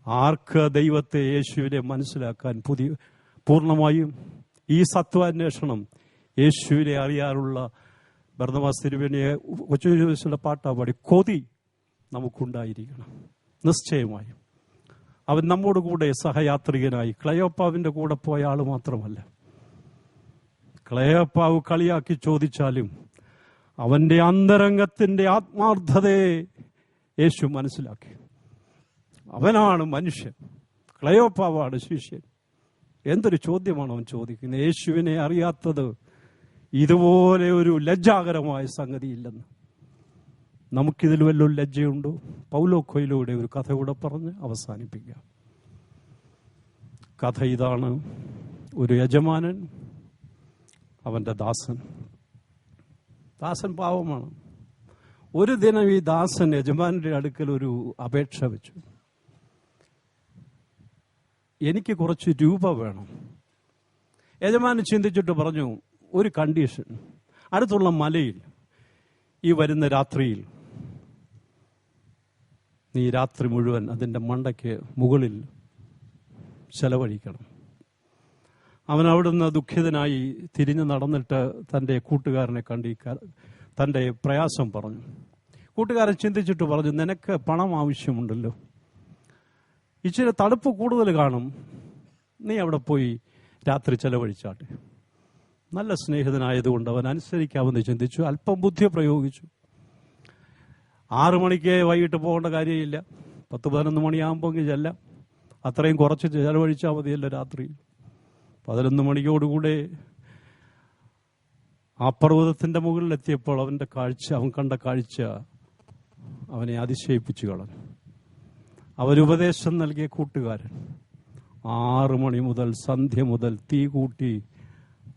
ആർക്ക് ദൈവത്തെ, യേശുവിനെ മനസ്സിലാക്കാൻ പൂർണ്ണമായും ഈ സത്വാന്വേഷണം, യേശുവിനെ അറിയാനുള്ള ബർന്നബാസ് തിരുവേനിയെ കൊച്ചുയുടെ പാട്ടാ പാടി, കൊതി നമുക്കുണ്ടായിരിക്കണം നിശ്ചയമായും. അവൻ നമ്മോട് കൂടെ സഹയാത്രികനായി. ക്ലയോപ്പാവിന്റെ കൂടെ പോയ ആള് മാത്രമല്ല. ക്ലയോപ്പാവ് കളിയാക്കി ചോദിച്ചാലും അവന്റെ അന്തരംഗത്തിന്റെ ആത്മാർത്ഥതയെ യേശു മനസ്സിലാക്കി. അവനാണ് മനുഷ്യൻ, ക്ലയോപ്പാവാണ് ശിഷ്യൻ. എന്തൊരു ചോദ്യമാണ് അവൻ ചോദിക്കുന്നത്. യേശുവിനെ അറിയാത്തത് ഇതുപോലെ ഒരു ലജ്ജാകരമായ സംഗതിയില്ലെന്ന്. നമുക്കിതിൽ വല്ലൊരു ലജ്ജയുണ്ടോ? പൗലോ കൊയ്ലോയുടെ ഒരു കഥ കൂടെ പറഞ്ഞ് അവസാനിപ്പിക്കാം. കഥ ഇതാണ്. ഒരു യജമാനൻ, അവൻ്റെ ദാസൻ പാവമാണ്. ഒരു ദിനം ഈ ദാസൻ യജമാനന്റെ അടുക്കൽ ഒരു അപേക്ഷ വെച്ചു. എനിക്ക് കുറച്ച് രൂപ വേണം. യജമാനൻ ചിന്തിച്ചിട്ട് പറഞ്ഞു, ഒരു കണ്ടീഷൻ, അടുത്തുള്ള മലയിൽ ഈ വരുന്ന രാത്രിയിൽ നീ രാത്രി മുഴുവൻ അതിൻ്റെ മണ്ടയ്ക്ക് മുകളിൽ ചെലവഴിക്കണം. അവൻ അവിടുന്ന് ദുഃഖിതനായി തിരിഞ്ഞു നടന്നിട്ട് തൻ്റെ കൂട്ടുകാരനെ കണ്ട് തൻ്റെ പ്രയാസം പറഞ്ഞു. കൂട്ടുകാരൻ ചിന്തിച്ചിട്ട് പറഞ്ഞു, നിനക്ക് പണം ആവശ്യമുണ്ടല്ലോ, ഇച്ചിരി തണുപ്പ് കൂടുതൽ കാണും, നീ അവിടെ പോയി രാത്രി ചെലവഴിച്ചാട്ടെ. നല്ല സ്നേഹിതനായതുകൊണ്ട് അവൻ അനുസരിക്കാമെന്ന് ചിന്തിച്ചു. അല്പം ബുദ്ധി പ്രയോഗിച്ചു. 6 മണിക്ക് വൈകിട്ട് പോകേണ്ട കാര്യമില്ല, 10-11 മണിയാകുമ്പോൾ ചെല്ലാം, അത്രയും കുറച്ച് ചെലവഴിച്ചാൽ മതിയല്ലോ രാത്രിയിൽ. 11 മണിയോടുകൂടെ ആ പർവ്വതത്തിൻ്റെ മുകളിലെത്തിയപ്പോൾ അവൻ കണ്ട കാഴ്ച അവനെ അതിശയിപ്പിച്ചു കളഞ്ഞു. അവരുപദേശം നൽകിയ കൂട്ടുകാരൻ 6 മണി മുതൽ സന്ധ്യ മുതൽ തീ കൂട്ടി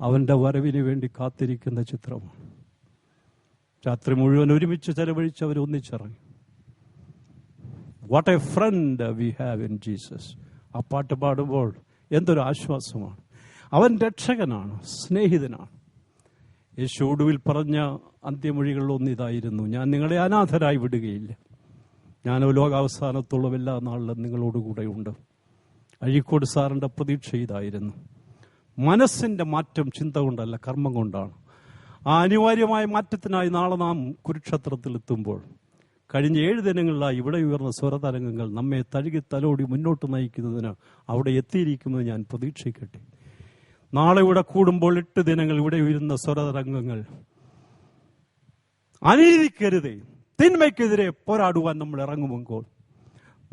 അവൻ്റെ വരവിന് വേണ്ടി കാത്തിരിക്കുന്ന ചിത്രമാണ്. രാത്രി മുഴുവൻ ഒരുമിച്ച് ചെലവഴിച്ച് അവർ ഒന്നിച്ചിറങ്ങി. What a friend we have in Jesus. ആ പാട്ട് പാടുമ്പോൾ എന്തൊരു ആശ്വാസമാണ്. അവൻ രക്ഷകനാണ്, സ്നേഹിതനാണ്. യേശു ഒടുവിൽ പറഞ്ഞ അന്ത്യമൊഴികളിലൊന്നും ഇതായിരുന്നു, ഞാൻ നിങ്ങളെ അനാഥരായി വിടുകയില്ല, ഞാനോ ലോകാവസാനത്തോളം എല്ലാ നാളിലും നിങ്ങളോടുകൂടെ ഉണ്ട്. അഴീക്കോട് സാറിൻ്റെ പ്രതീക്ഷ ഇതായിരുന്നു. മനസ്സിൻ്റെ മാറ്റം ചിന്ത കൊണ്ടല്ല, കർമ്മം കൊണ്ടാണ്. ആ അനിവാര്യമായ മാറ്റത്തിനായി നാളെ നാം കുരുക്ഷേത്രത്തിലെത്തുമ്പോൾ കഴിഞ്ഞ 7 ദിനങ്ങളിലായി ഇവിടെ ഉയർന്ന സ്വരതരംഗങ്ങൾ നമ്മെ തഴുകി തലോടി മുന്നോട്ട് നയിക്കുന്നതിന് അവിടെ എത്തിയിരിക്കുമെന്ന് ഞാൻ പ്രതീക്ഷിക്കട്ടെ. നാളെ ഇവിടെ കൂടുമ്പോൾ 8 ദിനങ്ങൾ ഇവിടെ ഉയരുന്ന സ്വരതരംഗങ്ങൾ അനീതിക്കരുതേ, തിന്മയ്ക്കെതിരെ പോരാടുവാൻ നമ്മൾ ഇറങ്ങുമ്പോൾ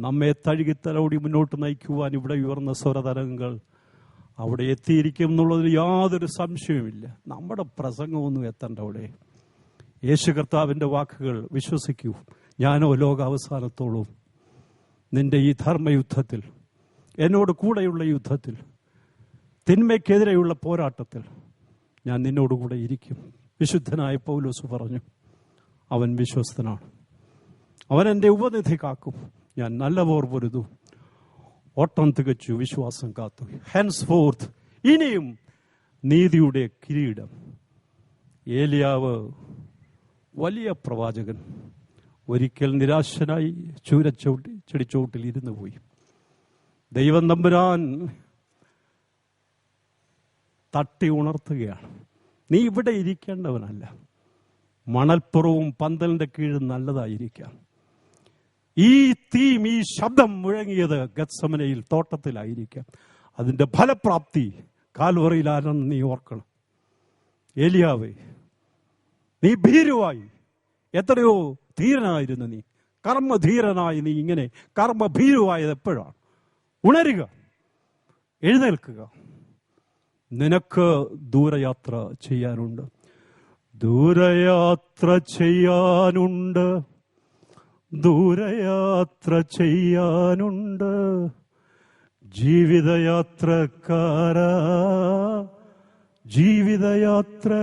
നമ്മെ തഴുകി തലോടി മുന്നോട്ട് നയിക്കുവാൻ ഇവിടെ ഉയർന്ന സ്വരതരംഗങ്ങൾ അവിടെ എത്തിയിരിക്കും എന്നുള്ളതിൽ യാതൊരു സംശയവുമില്ല. നമ്മുടെ പ്രസംഗമൊന്നും എത്തണ്ട അവിടെ. യേശു കർത്താവിൻ്റെ വാക്കുകൾ വിശ്വസിക്കൂ. ഞാനോ ലോകാവസാനത്തോളം നിന്റെ ഈ ധർമ്മയുദ്ധത്തിൽ, എന്നോട് കൂടെയുള്ള യുദ്ധത്തിൽ, തിന്മയ്ക്കെതിരെയുള്ള പോരാട്ടത്തിൽ ഞാൻ നിന്നോടുകൂടെ ഇരിക്കും. വിശുദ്ധനായ പൗലോസ് പറഞ്ഞു, അവൻ വിശ്വസ്തനാണ്, അവൻ എൻ്റെ ഉപനിധി കാക്കും, ഞാൻ നല്ല പോർ പൊരുതു, ഓട്ടം തികച്ചു, വിശ്വാസം കാത്തു. ഹെൻസ് ഫോർത്ത്, ഇനിയും നീതിയുടെ കിരീടം. ഏലിയാവ് വലിയ പ്രവാചകൻ ഒരിക്കൽ നിരാശനായി ചെടിച്ചോട്ടിൽ ഇരുന്നു പോയി. ദൈവം തമ്പുരാൻ തട്ടി ഉണർത്തുകയാണ്, നീ ഇവിടെ ഇരിക്കേണ്ടവനല്ല, മണൽപ്പുറവും പന്തലിന്റെ കീഴും നല്ലതായിരിക്കാം. ഈ തീം, ഈ ശബ്ദം മുഴങ്ങിയത് ഗത്സമനയിൽ തോട്ടത്തിലായിരിക്കാം. അതിന്റെ ഫലപ്രാപ്തി കാൽവറിയിലാണെന്ന് നീ ഓർക്കണം. ഏലിയാവേ, നീ ഭീരുവായി, എത്രയോ ധീരനായിരുന്നു നീ, കർമ്മധീരനായി നീ ഇങ്ങനെ കർമ്മഭീരുവായത് എപ്പോഴാണ്? ഉണരുക, എഴുന്നേൽക്കുക. നിനക്ക് ദൂരയാത്ര ചെയ്യാനുണ്ട്, ദൂരയാത്ര ചെയ്യാനുണ്ട്, ദൂരയാത്ര ചെയ്യാനുണ്ട്. ജീവിതയാത്രക്കാരാ, ജീവിതയാത്രക്കാരാ.